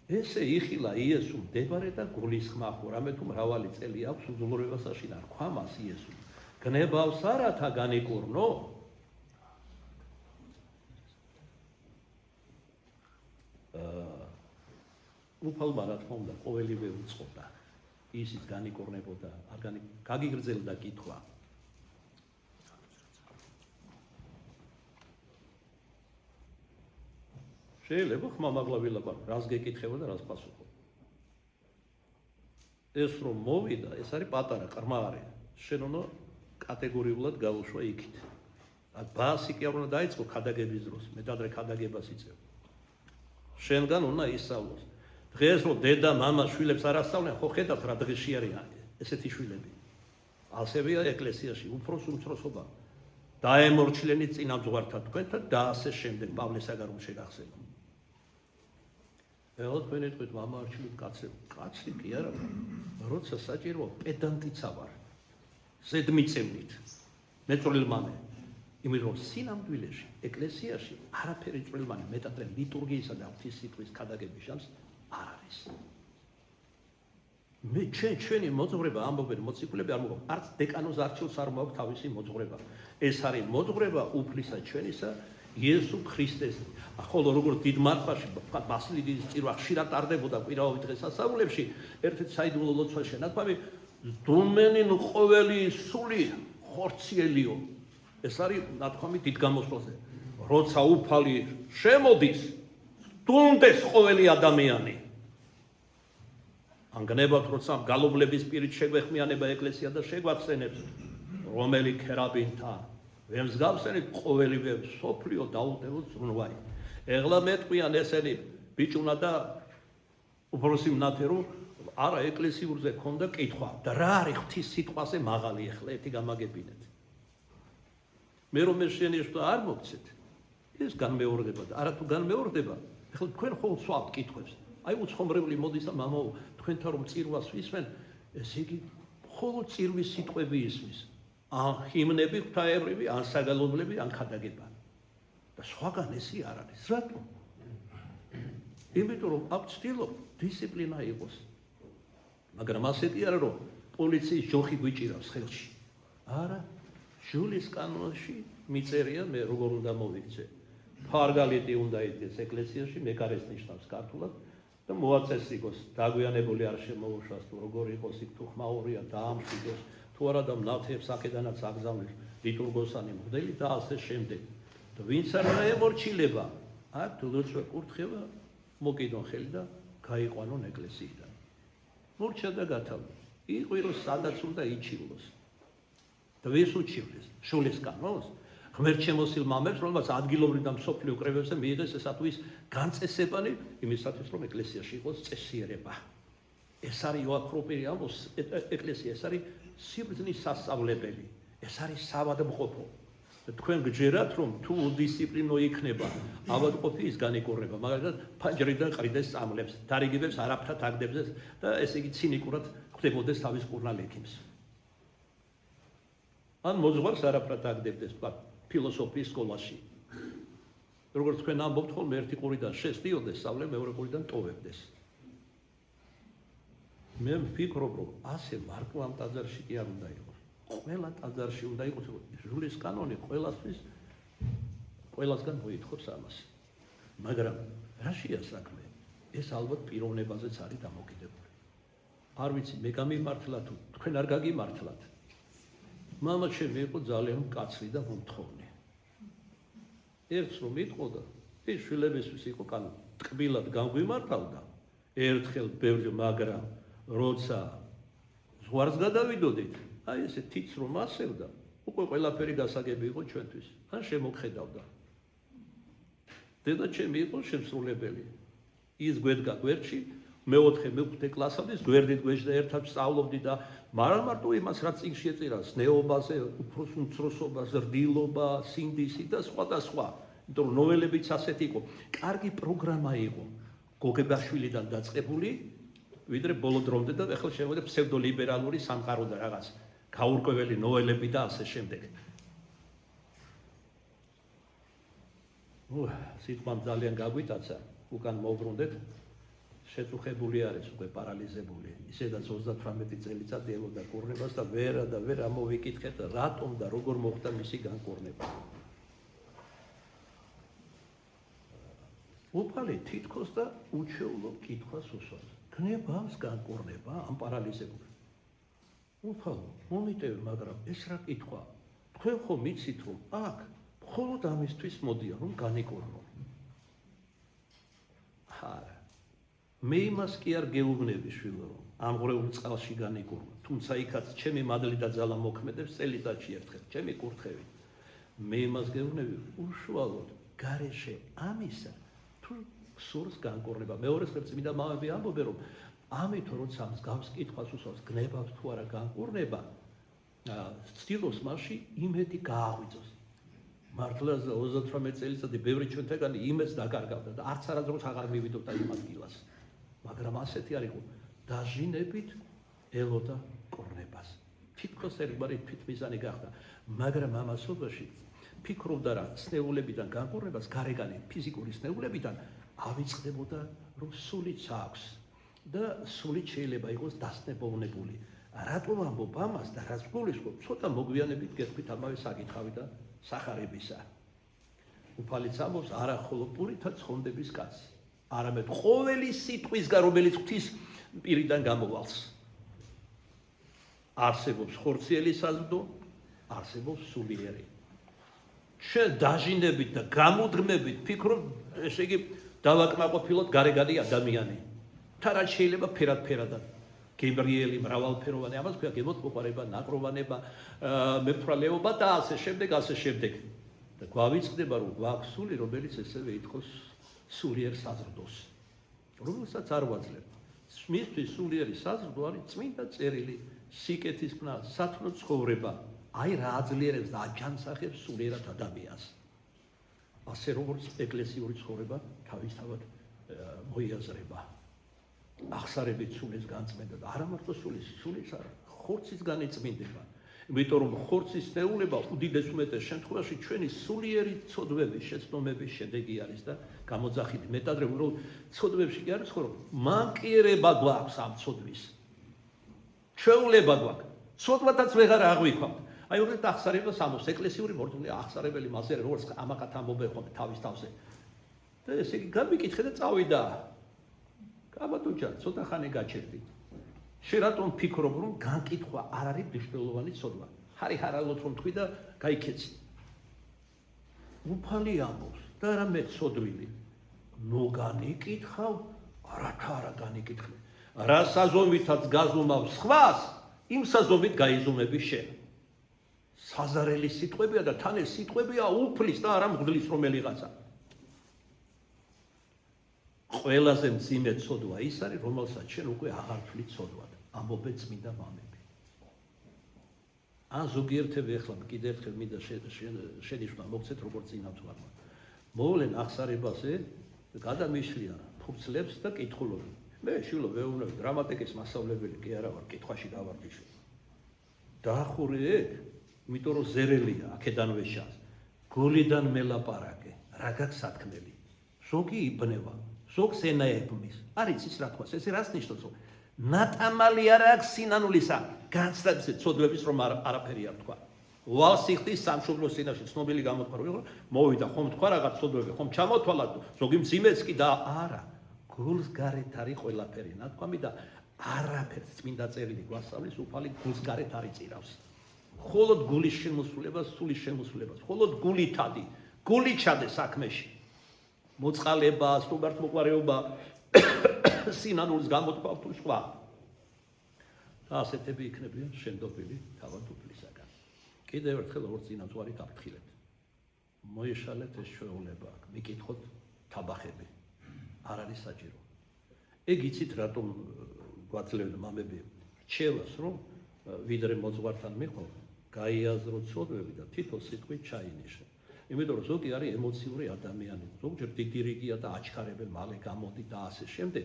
ესე იხილა იესო მდებარე და გულისხმა ხო, რამე თუ მრავალი წელი აქვს უძლურებასაში და რქვა მას იესო. გნებავს არათა განიკურნო? უფალმა რა თქმა უნდა ყოველივე უწყობდა. ისიც განიკურნებოდა, არ გაგიგრძელდა კითხვა. შეიძლება ხმამაღლა ვილაპარაკო, რას გეკითხება და რას პასუხობ. ეს რომ მოვიდა, ეს არის პატარა ყრმა არის. შენ უნდა კატეგორიულად გავუშვა იქით. ბაასი კი არ უნდა დაიწყო ქადაგების დროს, მე ადრე ქადაგებას იწევ. შენგან უნდა ისწავლოს. დღეს რომ დედა, მამა შვილებს არ ასწავლენ, ხო ხედავთ რა დღეში არიან ესეთი შვილები. ასევეა ეკლესიაში, უფროს უმცროსობა. დაემორჩილენით წინამძღვართა თქვენთან და ასე შემდეგ პავლეს აგარ რომ შეგახსენო. ელო თქვენ ეტყვით მამა არჩილით კაცები. კაცი კი არა, როცა საჭიროა პედანტიცა ვარ. ზედმიწევნით. მეწვრილმანე. იმიტომ რომ სინამდვილეში, ეკლესიაში არაფერი წვრილმანე მეტად ლიტურგიისა და ღვთის სიტყვის ქადაგების შანსი არ არის. მე ჩვენი მოძღვრება ამბობენ მოციქულები არ მოგ არც დეკანოს არჩილს არ მოაქვს თავისი მოძღვრება. ეს არის მოძღვრება უფლისა ჩვენისა იესო ქრისტეს. ხოლო როგორც დიდ მარხვაში ბასილიკის წირვა ხშირად ტარდებოდა კვირაობით დღესასწაულებში, ერთ-ერთ საიდუმლო ლოცვა შენათქვამი დუმენინ ყოველი სული ხორციელიო. ეს არის ნათქვამი დიდ გამოსვლაზე. როცა უფალი შემოდის, დუნდეს ყოველი ადამიანი. ანგნებათ როცა გალობლების პირით შეგვეხმიანება ეკლესია და შეგვახსენებს, რომელი ქერაბინთან ვემსგავსენით ყოველივე სოფლიო დაუდევოთ ზრუნვაი. ეხლა მეტყვიან ესენი ბიჭუნა და უფროსი მნათე რომ არა ეკლესიურზე ქონდა კითხვა და რა არის ღვთის სიტყვაზე მაღალი ეხლა ერთი გამაგებინეთ. მე რომ ეს შენიშნო არ მოგცეთ, ეს განმეორდება და არა თუ განმეორდება, ეხლა თქვენ ხო ვსვამთ კითხვებს. აი უცხომრებლი მოდის და მამაო, თქვენთან რომ წირვას ვისმენ, ესე იგი მხოლოდ წირვის სიტყვები ისმის. ან ჰიმნები ღვთაებრივი, ან საგალობლები, ან ქადაგება. და სხვაგან ესი არ არის. რატო? იმიტომ რომ აქ ცდილობ დისციპლინა იყოს. მაგრამ ასეთი არა რომ პოლიციის ჯოხი გვიჭირავს ხელში. არა, ჟულის კანონში მიწერია მე როგორ უნდა მოვიქცე. ფარგალიტი უნდა იდგეს ეკლესიაში, მეკარეს ნიშნავს ქართულად და მოაწესრიგოს, დაგვიანებული არ შემოუშვას თუ როგორ იყოს იქ თუ ხმაურია დაამშვიდოს, თუ არა და მნათებს აქედანაც აგზავნეს ლიტურგოსანი მღვდელი და ასე შემდეგ. და ვინც არ ემორჩილება, აქ თულოცვა კურთხევა მოკიდონ ხელი და გაიყვანონ ეკლესიიდან. მორჩა და გათავდა. იყვირო სადაც უნდა იჩივლოს. და ვის უჩივლის? შულის კანონს? ღმერთშემოსილ მამებს, რომელსაც ადგილობრივ და მსოფლიო კრებებზე მიიღეს ესათვის განწესებანი, იმისათვის რომ ეკლესიაში იყოს წესიერება. ეს არის იოაქროპირი ამბობს, ეკლესია ეს არის სიბრძნის სასწავლებელი. ეს არის სავადმყოფო. თქვენ გჯერათ რომ თუ დისციპლინო იქნება, ავადმყოფის განიკურნება, მაგალითად ფანჯრიდან ყრიდეს წამლებს, დარიგებებს არაფრად აგდებდეს და ესე იგი ცინიკურად ხდებოდეს თავის კურნალ ექიმს. ან მოძღვარს არაფრად აგდებდეს, ფილოსოფიის სკოლაში. როგორც თქვენ ამბობთ ხოლმე ერთი ყურიდან შესდიოდეს, სწავლე მეორე ყურიდან ტოვებდეს. მე ვფიქრობ რომ ასე მარტო ამ ტაძარში კი არ უნდა იყოს. ყველა ტაძარში უნდა იყოს ჟულის კანონი ყველასგან მოითხოვს ამას. მაგრამ რაშია საქმე? ეს ალბათ პიროვნებაზეც არის დამოკიდებული. არ ვიცი, მე გამიმართლა თუ თქვენ არ გაგიმართლათ. მამა ჩემი იყო ძალიან მკაცრი და მომთხოვნი. ერთს რომ იტყოდა, ის შვილებისთვის იყო ტკბილად განგვიმართავდა, ერთხელ ბევრი, მაგრამ როცა ზღვარს გადავიდოდით, აი ესე თიც რომ ასევდა, უკვე ყველაფერი გასაგები იყო ჩვენთვის. ან შემოგხედავდა. დედაჩემი იყო შემსრულებელი. ის გვედგა გვერდში, მეოთხე, მეხუთე კლასამდე გვერდით გვეჯდა ერთად სწავლობდი და არა მარტო იმას, რაც წიგნში ეწერა, ზნეობაზე, უფროს უმცროსობა, ზრდილობა, სინდისი და სხვა და სხვა. იმიტომ რომ ნოველებიც ასეთი იყო. კარგი პროგრამა იყო. გოგებაშვილიდან დაწყებული, ვიდრე ბოლო დრომდე და ახლა შემოვიდა ფსევდოლიბერალური სამყარო და რაღაც გაურკვეველი ნოველები და ასე შემდეგ. სიტყვამ ძალიან გაგვიტაცა, უკან მოვბრუნდეთ, შეწუხებული არის უკვე პარალიზებული. ისედაც 38 წელიწადი ელოდა კურნებას და ვერ ამოვიკითხეთ რატომ და როგორ მოხდა მისი განკურნება. უფალი თითქოს და უჩვეულო კითხვას უსვამს. გნებავს განკურნება ამ პარალიზებულს. უფალო, მომიტევი, მაგრამ ეს რა კითხვა? თქვენ ხომ იცით რომ აქ მხოლოდ ამისთვის მოდიან რომ განიკურნო. არა. მე იმას კი არ გეუბნები შვილო რომ ამ ღრეულ წყალში განიკურნო. თუმცა იქაც ჩემი მადლი და ძალა მოქმედებს წელიწადში ერთხელ, ჩემი კურთხევით. მე იმას გეუბნები უშუალოდ გარეშე ამისა თუ სურს განკურნება. მეორე ხერხს წმინდა მამები ამბობენ რომ ამით როცა მსგავს კითხვას უსვამს გნებავს თუ არა განკურნება, ცდილობს მასში იმედი გააღვიძოს. მართლა 38 წელიწადი ბევრი ჩვენთაგანი იმედს დაკარგავდა და არც არასდროს აღარ მივიდოდა იმ ადგილას. მაგრამ ასეთი არ იყო, დაჟინებით ელოდა კურნებას. თითქოს ერთგვარი თვითმიზანი გახდა, მაგრამ ამასობაში ფიქრობდა რა სნეულებიდან განკურნებას გარეგანი ფიზიკური სნეულებიდან ავიწყდებოდა რომ სულიც აქვს და სულიც შეიძლება იყოს დასნებოვნებული. რატო ვამბობ ამას და რაც გულისხმობ, ცოტა მოგვიანებით გეტყვით ამავე საკითხავი და სახარებისა. უფალიც ამბობს არა ხოლო პურითა ცხონდების კაცი, არამედ ყოველი სიტყვისგან რომელიც ღვთის პირიდან გამოვალს. არსებობს ხორციელი საზრდო, არსებობს სულიერი. შენ დაჟინებით და გამუდრმებით ფიქრობ, ესე იგი დავაკმაყოფილოთ გარეგანი ადამიანი. თარად შეიძლება ფერად-ფერადად. გებრიელი მრავალფეროვანი, ამას ქვია გემოწყობა, ნაკროვანება, მეფრალეობა და ასე შემდეგ. და გვავიწყდება რომ გვაქვს სული, რომელიც ესევე ითხოვს სულიერ საზრდოს. რომელსაც არ ვაძლევ. მისთვის სულიერი საზრდო არის წმინდა წერილი, სიკეთის ხნა, სათნო ცხოვრება. აი რა აძლიერებს და აჯანსახებს სულიერად ადამიანს. ასე როგორც ეკლესიური ცხოვრება თავისთავად მოიაზრება. ახსარებით სულის განწმენდა და არა მარტო სულის არა, ხორცის განეწმინდება. იმიტომ რომ ხორცის ნეულება უდიდეს უმეტეს შემთხვევაში ჩვენი სულიერი ცოდვების, შეცდომების შედეგი არის და გამოძახილი. მეტადრე რომ ცოდვებში კი არის ხო რომ მანკიერება გვაქვს ამ ცოდვის. ჩვეულება გვაქვს. ცოდვათაც ვეღარ აღვიქვამთ. აი უბრალოდ ახსარებას ამოს ეკლესიური მორწმუნე ახსარებელი მასე როგორც ამაყათ ამბობენ ხოლმე თავის თავზე. და ესე იგი გამიკითხე და წავიდა. კაბატუჯა, ცოტა ხანი გაჩერდი. შენ რატომ ფიქრობ რომ განკითხვა არ არის მნიშვნელოვანი ცოდვა? ხარი ხარალოთ რომ თქვი და გაიქეცი. უფალი ამბობს და რა მე ცოდვილი. ნუ განიკითხავ, არათა არა განიკითხე. რა საზომითაც გაზომავ სხვას, იმ საზომით გაიზომები შენ. საზარელი სიტყვებია და თან ეს სიტყვებია უფლის და არა მღვდლის რომელიღაცა. ყველაზე მძიმე ცოდვა ის არის, რომელსაც შენ უკვე აღარ თვლი ცოდვად. ამბობენ წმინდა მამები. ან ზოგიერთები ახლა კიდევ ერთხელ მინდა შენიშვნა მოგცეთ როგორც წინავთვალმა. მოვლენ ახსარებაზე, გადამიშლიან ფურცლებს და კითხულობენ. მე შვილო ვეუბნები, გრამატიკის მასწავლებელი კი არა ვარ, კითხვაში გავარჯიშე. დაახურე ეგ, იმიტომ რომ ზერელია, აქედანვე შანს. გულიდან მელაპარაკე, რა გაქვს სათქმელი. ზოგი იბნევა. ზოგს ენაებმის. არის ის რა თქვა, ეს რას ნიშნავს? ნატამალი არ აქვს სინანულისა, განცდების ცოდვების რომ არაფერი არ თქვა. ვალსიხტის სამშობლოს წინაშე ცნობილი გამოთქვა რომ მოვიდა ხომ თქვა რაღაც ცოდვები, ხომ ჩამოთვალა ზოგი მძიმეც კი და არა. გულს გარეთ არის ყველაფერი ნათქვამი და არაფერს წმინდა წერილი გვასწავლის უფალი გულს გარეთ არ იწირავს. მხოლოდ გულის შემოსულებას, სულის შემოსულებას, მხოლოდ გულითადი, გული ჩადე საქმეში. მოწყალება, სტუმართმოყვარეობა, სინანულის გამოთქვა თუ სხვა. და ასეთები იქნებიან შემდობილი თავად უფლისაგან. კიდევ ერთხელ როგორც წინამძღვარი გაფრთხილებთ. მოეშალეთ ეს ჩვეულება აქ, მიკითხოთ თაბახები. არ არის საჭირო. ეგ იცით რატომ გვაძლევენ მამები რჩევას, რომ ვიდრე მოძღვართან მიყო, გაიაზროთ ცოდვები და თითო სიტყვით ჩაინიშნე. იმიტომ რომ ზოგი არის ემოციური ადამიანი, ზოგჯერ დიდი რიგია და აჩქარებენ მალე გამოდი და ასე შემდეგ.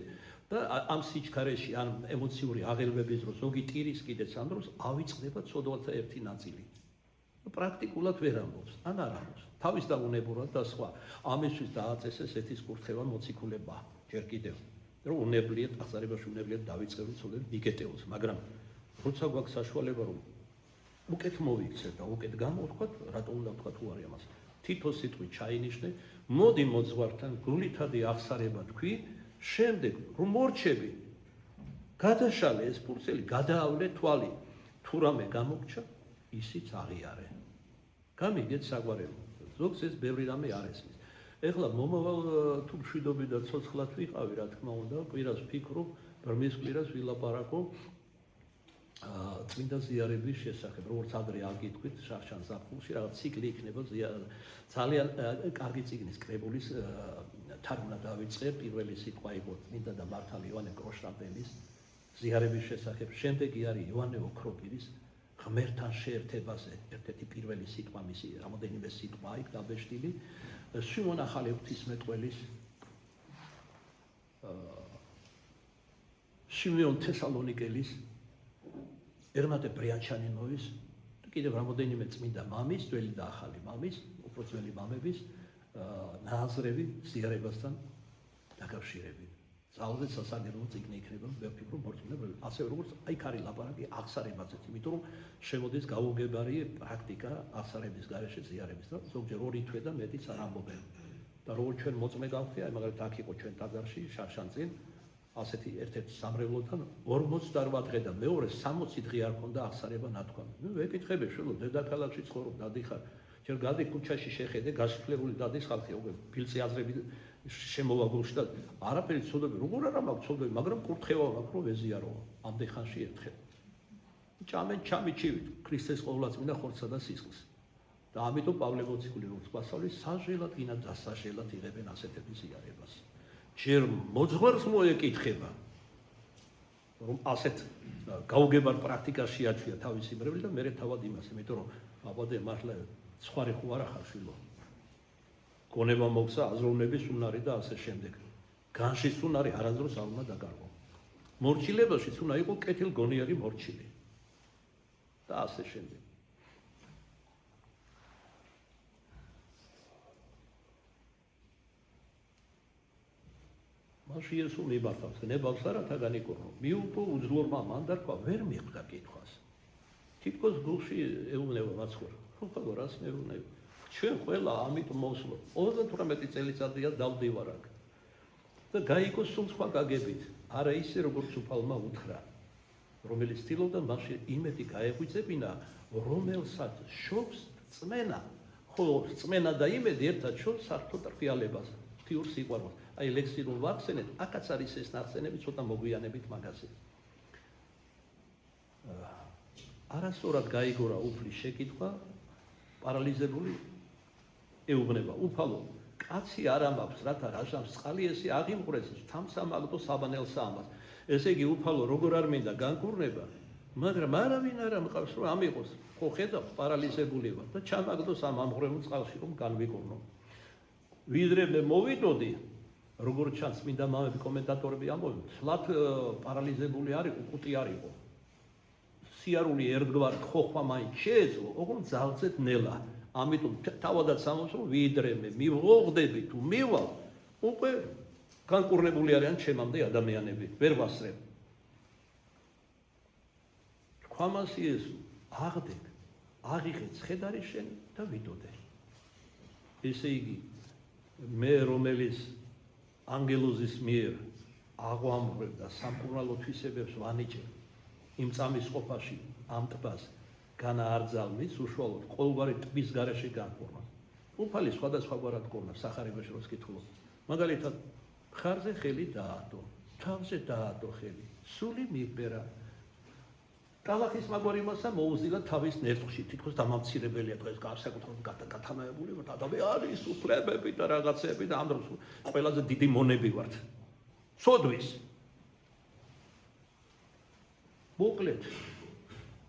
და ამ სიჩქარეში ან ემოციური აღელვების დროს ზოგი ტირის კიდეც ამ დროს ავიწყდება ცოდვათა ერთი ნაწილი. პრაქტიკულად ვერ ამბობს, ან არ ამბობს. თავის დაუნებურად და სხვა. ამისთვის დააწესეს ეთის კურთხევა მოციქულება, ჯერ კიდევ. რომ უნებლიეთ აღსარებაში უნებლიეთ დავიწყებოთ ცოდვები მიგეტეოს, მაგრამ როცა გვაქვს საშუალება რომ უკეთ მოვიქცეთ და უკეთ გამოვთქვათ, რატომ უნდა ვთქვათ უარი ამას? თითო სიტყვით ჩაინიშნე, მოდი მოძღვართან გულითადი აღსარება თქვი, შემდეგ რომ მორჩები, გადაშალე ეს ფურცელი, გადაავლე თვალი, თუ რამე გამოგჩა, ისიც აღიარე. გამიგეთ საგვარელი. ზოგს ეს ბევრი რამე არ ესმის. ეხლა მომავალ თუ მშვიდობი და ცოცხლად ვიყავი, რა თქმა უნდა, კვირას ვფიქრობ, ბრმის კვირას ვილაპარაკო წმინდა ზიარების შესახებ, როგორც ადრე აგიტყვით შარშან ზაფხულში, რაღაც ციკლი იქნება ძალიან კარგი წიგნის კრებულის თარგმნა დავიწყე, პირველი სიტყვა იყო წმინდა და მართალი იოანე კრონშტადტელის ზიარების შესახებ, შემდეგი არის იოანე ოქროპირის ღმერთთან შეერთებაზე, ერთ-ერთი პირველი სიტყვა მისი, რამოდენიმე სიტყვა იქ დაბეჭდილი, სიმონ ახალი ღვთისმეტყველის სიმეონ თესალონიკელის ერმატე ბრიაჩანინოვის და კიდევ რამოდენიმე წმინდა მამის, ძველი და ახალი მამის, უფრო ძველი მამების ნააზრევი ზიარებასთან დაკავშირებით. ძალზე სასაგებო წიგნი იქნება, მე ვფიქრობ, მორწმუნეები, ასევე როგორც იქ არის ლაპარაკი აღსარებაზეც, იმიტომ რომ შემოდის გაუგებარი პრაქტიკა აღსარების გარეშე ზიარების და ზოგჯერ 2 თვე და მეტიც არ ამბობენ. და როგორ ჩვენ მოწმე გავხდია, მაგალითად აქ იყო ჩვენ ტაძარში, შარშანწინ, ასეთი ერთ-ერთი სამრევლოდან 48 დღე და მეორე 60 დღე არ ქონდა აღსარება ნათქვამი. მე ვეკითხები, შვილო, დედაქალაქში ცხოვრობ, დადიხარ, ჯერ გადი ქუჩაში შეხედე, გასუფლებული დადის ხალხი, უკვე ფილწი აზრები შემოვაგულში და არაფერი ცოდები, როგორ არა მაქვს ცოდები, მაგრამ კურთხევა მაქვს, რომ ვეზიარო ამდენ ხანში ერთხელ. ჭამენ ჩამიჩივით ქრისტეს ყოვლადწმინდა ხორცსა და სისხლს. და ამიტომ პავლე მოციქული როგორც გვასწავლის, საჟელად გინა დასაჟელად იღებენ ასეთების ზიარებას. ჯერ მოძღვარს მოეკითხება, რომ ასეთ გაუგებარ პრაქტიკაში აჩვია თავისი მრევლი და მერე თავად იმას, იმიტომ რომ აბადე მართლა სხვარი ხო არ ახარ შვილო. გონება მოგცა აზროვნების უნარი და ასე შემდეგ. განშის უნარი არასდროს არ უნდა დაკარგო. მორჩილებაშიც უნდა იყო კეთილგონიერი მორჩილი. და ასე შემდეგ. მაშინ ესო მიბართავს, ნებავს არათა განიკურნო. მიუპო უძლურმა მან და თქვა, ვერ მიხვდა კითხვას. თითქოს გულში ეუბნება მაცხოვრ. ხო, რას მეუბნება? ჩვენ ყველა ამით მოვსვლოთ. 38 წელიწადია დავდივარ აქ. და გაიგო სულ სხვა გაგებით. არა ისე როგორც უფალმა უთხრა, რომელიც ცდილობდა მასში იმედი გაეღვიძებინა, რომელსაც შობს წმენა. ხო, წმენა და იმედი ერთად შობს საერთო ტრფიალებას, თიურ სიყვარულს. აი ლექსირულ ვახსენეთ, აქაც არის ეს ნახსენები ცოტა მოგვიანებით მაგაზე. არასწორად გაიგორა უფლის შეკითხვა, პარალიზებული ეუბნება, უფალო, კაცი არ ამბობს, რათა რაჟამს წყალი ესე აღიმღვრეს, თამსამაგდო საბანელსა ამას. ესე იგი, უფალო, როგორ არ მინდა განკურნება, მაგრამ არავინ არ ამყავს, რომ ამიყოს. ხო, ხედავს, პარალიზებული ვარ და ჩამაგდოს ამ ამღვრებულ წყალში, რომ განვიკურნო. ვიდრე მე მოვიდოდი, როგორც ჩანს, მინდა მამები კომენტატორები ამბობენ, თლათ პარალიზებული არ იყო, ყუტი არ იყო. სიარული ერთგვარ ხოხვა მაინც შეეძლო, ოღონდ ძალზედ ნელა. ამიტომ თავადაც ამბობს, რომ ვიდრე მე მივღოღდები თუ მივალ, უკვე განკურნებული არიან ჩემამდე ადამიანები, ვერ ვასწრებ. თქვამასი ეს აღდებ, აღიღე ცხედარი შენ და ვიდოდე. ესე იგი, მე რომელიც ანგელოზის მიერ აღვამრებ და სამკურნალო თვისებებს ვანიჭებ იმ წამის ყოფაში ამ ტბას განა არ ძალმის უშუალოდ ყოველგვარი ტბის გარეშე განკურნავს. უფალი სხვადასხვაგვარად კურნავს სახარებაში როს კითხულობ. მაგალითად, ხარზე ხელი დაადო, თავზე დაადო ხელი, სული მიბერა. ტალახის მაგვარი მასა მოუზილა თავის ნერწყვში, თითქოს დამამცირებელია დღეს განსაკუთრებით გათამაებული ვართ ადამიანის უფლებები და რაღაცები და ამ დროს ყველაზე დიდი მონები ვართ. სოდვის. მოკლედ,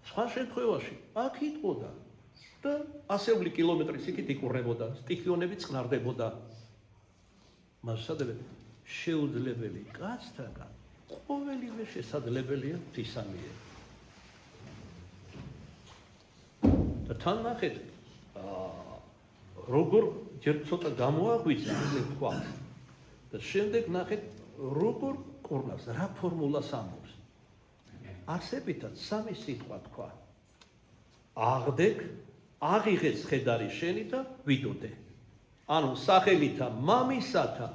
სხვა შემთხვევაში აქ იტყოდა და ასეული კილომეტრის იქით იკურნებოდა, სტიქიონები წყნარდებოდა. მას სადები შეუძლებელი კაცთაგან ყოველივე შესაძლებელია ღვთისამიერ. და თან ნახეთ, როგორ ჯერ ცოტა გამოაღვიძა, ასე ვთქვათ. და შემდეგ ნახეთ, როგორ კურნავს, რა ფორმულას ამბობს. არსებითად სამი სიტყვა თქვა. აღდეკ, აღიღეთ ხედარი შენი და ვიდოდე. ანუ სახელითა მამისათა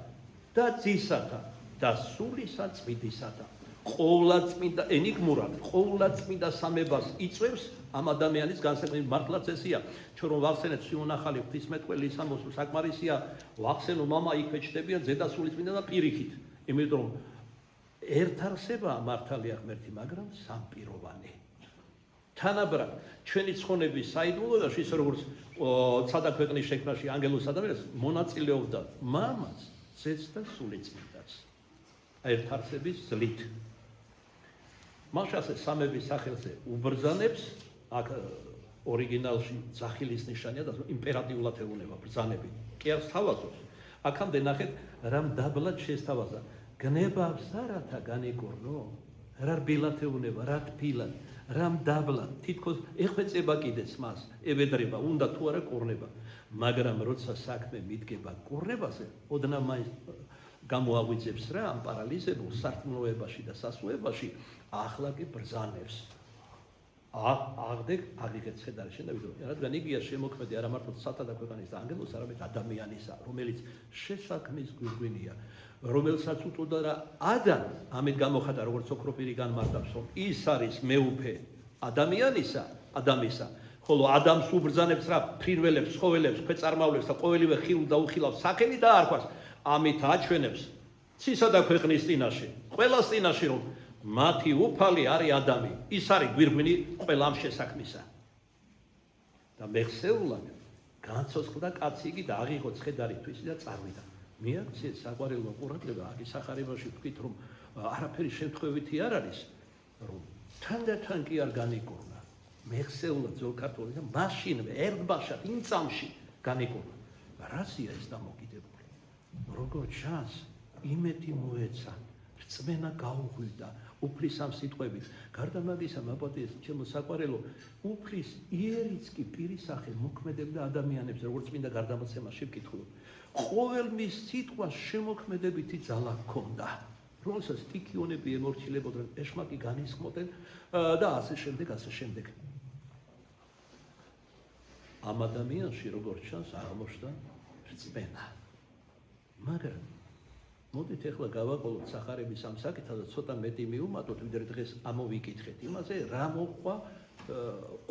და ძისათა და სულისა წმინდისათა. ყოვლადწმინდა ენიგმურად, ყოვლადწმინდა სამებას იწვევს ამ ადამიანის განსაკუთრებით მართლაც ესია, ჩვენ რომ ვახსენეთ სიუნახალი ღვთისმეტყველი სამოსულ საკმარისია, ვახსენო მამა იქვე ჩდებიან ზედასულიწმინდა და პირიქით. იმიტომ რომ ერთ არსებაა მართალია ღმერთი, მაგრამ სამპიროვანი. თანაბრად ჩვენი ცხონების საიდუმლოებაში, ისე როგორც ცადა ქვეყნის შექმნაში ანგელოზ ადამიანს მონაწილეობდა მამაც, ძეც და სულიწმინდაც. ერთ არსების ძლით. მაშასე სამების სახელზე უბრძანებს, აქ ორიგინალში ძახილის ნიშანია და იმპერატიულად ეუბნება ბრძანები. კი არ სთავაზობს. აქამდე ნახეთ, რამ დაბლად შესთავაზა. გნებავსა რათა განეკორნო, რა რბილად ეუბნება, რა თბილად, რამ დაბლად, თითქოს ეხვეწება კიდეც მას, ევედრება, უნდა თუ არა კურნება. მაგრამ როცა საქმე მიდგება კურნებაზე, ოდნავ მაინც გამოაღვიძებს რა ამ პარალიზებულ სარწმუნოებაში და სასუებაში, ახლა კი ბრძანებს. აღდეკ, აღიღეთ ხედარი შენ და ვიდოდე. რადგან იგია შემოქმედი არა მარტო სათა და ქვეყანის და ანგელოზ, არამედ ადამიანისა, რომელიც შესაქმნის გვირგვინია, რომელსაც უტყოდა რა ადამ, ამით გამოხატა როგორც ოქროპირი განმარტავს, რომ ის არის მეუფე ადამიანისა, ადამისა, ხოლო ადამიანს უბრძანებს რა ფრინველებს, ცხოველებს, ქვეწარმავლებს და ყოველივე ხილულ და უხილავ სახელი დაარქვას, ამით აჩვენებს ცისა და ქვეყნის წინაშე, ყველას წინაშე რომ მათი უფალი არის ადამი, ის არის გვირგვინი ყველა ამ შესაქმისა. და მეხსეულად განცოცხლდა კაცი იგი და აღიღო ცხედარი თვისი და წარვიდა. მიაქციეთ საყვარელო ყურადღება აქ სახარებაში ვთქვით რომ არაფერი შემთხვევითი არ არის, რომ თანდათან კი არ განიკურნა. მეხსეულად ძველ ქართული და მაშინვე ერთბაშად იმ წამში განიკურნა. რაზეა ეს დამოკიდებული? როგორ ჩანს, იმედი მოეცა, რწმენა გაუღვივდა უფლის ამ სიტყვებით. გარდა მაგისა, მაპატიეს ჩემო საყვარელო, უფლის იერიც კი პირის სახელ მოქმედებდა ადამიანებს, როგორც წმინდა გარდამოცემაში ვკითხულობ. ყოველ მის სიტყვას შემოქმედებითი ძალა ჰქონდა, რომელსაც სტიქიონები ემორჩილებოდნენ, ეშმაკი განისხმოდნენ და ასე შემდეგ, ასე შემდეგ. ამ ადამიანში როგორც ჩანს აღმოჩნდა რწმენა. მაგრამ მოდით ახლა გავაყოლოთ სახარების ამ საკითხად და ცოტა მეტი მივუმატოთ, ვიდრე დღეს ამოვიკითხეთ იმაზე, რა მოყვა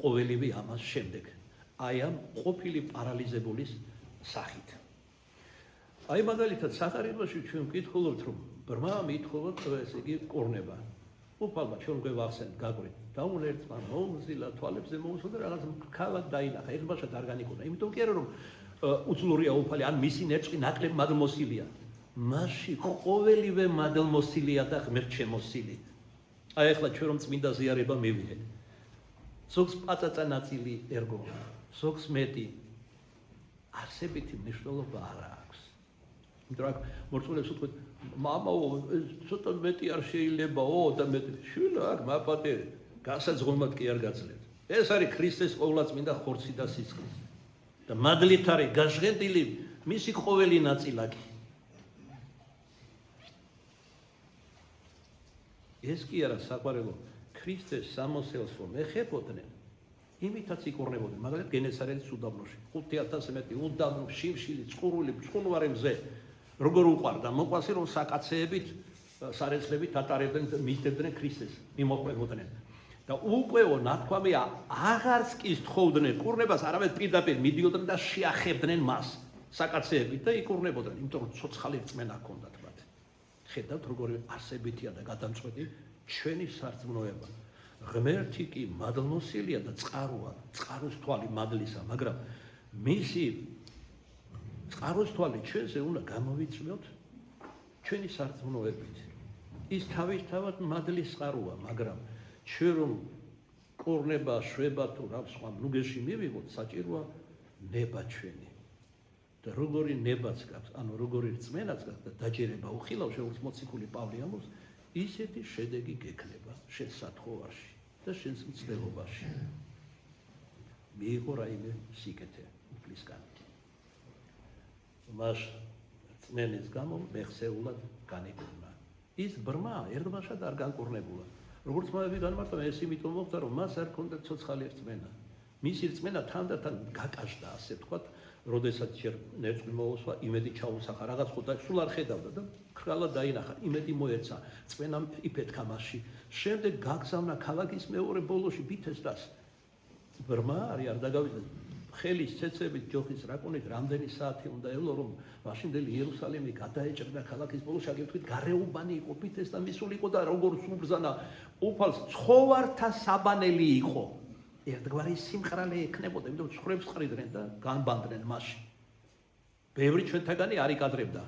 ყოველივე ამას შემდეგ. აი ამ ყოფილი პარალიზებულის სახით. აი მაგალითად სახარებაში ჩვენ ვკითხულობთ, რომ ბრმა მითხოვოთ ესე იგი კურნება. უფალმა ჩვენ გვევახსენეთ გაგვით. დაუნერწმა, მოუზილა, თვალებზე მოუსვა და რაღაც ქალად დაინახა. ეხბაშად არ განიკურნა. იმიტომ კი არა რომ უძლურია უფალი, ან მისი ნერწყვი ნაკლებ მადლმოსილია. მასში ყოველივე მადლმოსილია და ღმერთშემოსილი. აი ახლა ჩვენ რომ წმინდა ზიარება მივიღეთ. ზოგს პაწაწა ნაწილი ერგო, ზოგს მეტი. არსებითი მნიშვნელობა არ აქვს. იმიტომ რომ მორწმუნეებს უთქვით, მამაო, ცოტა მეტი არ შეიძლებაო და მეტი. შვილო, აქ მაპატიე, გასაძღომად კი არ გაძლევთ. ეს არის ქრისტეს ყოვლადწმინდა ხორცი და სიცხლე. და მადლით არის გაჟღენდილი მისი ყოველი ნაწილაკი. ეს კი არა საყვარელო, ქრისტეს სამოსელს რომ ეხებოდნენ, იმითაც იკურნებოდნენ, მაგალითად გენესარელის უდაბნოში, 5000 მეტი უდაბნო, შიმშილი, წყურვილი, წყუნვარე მზე, როგორ უყვარდა, მოყვასი რომ საკაცეებით, სარეცლებით ატარებდნენ, მისდებდნენ ქრისტეს, მიმოყვებოდნენ. და უკვეო ნათქვამია, აღარც კი სთხოვდნენ კურნებას, არამედ პირდაპირ მიდიოდნენ და შეახებდნენ მას, საკაცეებით და იკურნებოდნენ, იმიტომ რომ ცოცხალი რწმენა ჰქონდათ მათ. ხედავთ როგორი არსებითია და გადამწყვეტი ჩვენი სარწმუნოება. ღმერთი კი მადლმოსილია და წყაროა, წყაროს თვალი მადლისა, მაგრამ მისი წყაროს თვალი ჩვენზე უნდა გამოვიწვიოთ ჩვენი სარწმუნოებით. ის თავისთავად მადლის წყაროა, მაგრამ ჩვენ რომ კურნება, შვება თუ რა სხვა ნუგეში მივიღოთ, საჭიროა ნება ჩვენი. და როგორი ნებაც გაქვს, ანუ როგორი რწმენაც გაქვს და დაჯერება უხილავს, როგორც მოციქული პავლე ამბობს, ისეთი შედეგი გექნება შენ სათხოვარში და შენს მცდელობაში. მიიღო რაიმე სიკეთე უფლისგან. მას რწმენის გამო მეხსეულად განეკურნა. ის ბრმა ერთბაშად არ განკურნებულა. როგორც მოები განმარტა, ეს იმიტომ მოხდა, რომ მას არ ჰქონდა ცოცხალი რწმენა. მისი რწმენა თანდათან გაკაშდა, ასე ვთქვათ, როდესაც ჯერ ნერწყვი მოусვა, იმედი ჩაუსახა, რაღაც ხო და სულ არ ხედავდა და ქრალა დაინახა, იმედი მოეცა, რწმენა იფეთქა მასში. შემდეგ გაგზავნა ქალაქის მეორე ბოლოში ბითესდას. ბრმა არის არ დაგავიდა. ხელის ცეცებით, ჯოხის რაკონით, რამდენი საათი უნდა ელო, რომ მაშინდელი იერუსალიმი გადაეჭრდა ქალაქის ბოლოს, აგეთქვით, გარეუბანი იყო ბითესდა, მისული იყო და როგორც უბრძანა, უფალს ცხოვართა საბანელი იყო. ერთგვარი სიმყრალე ექნებოდა, იმიტომ ცხრებს ყრიდნენ და განბანდნენ მასში. ბევრი ჩვენთაგანი არ იკადრებდა.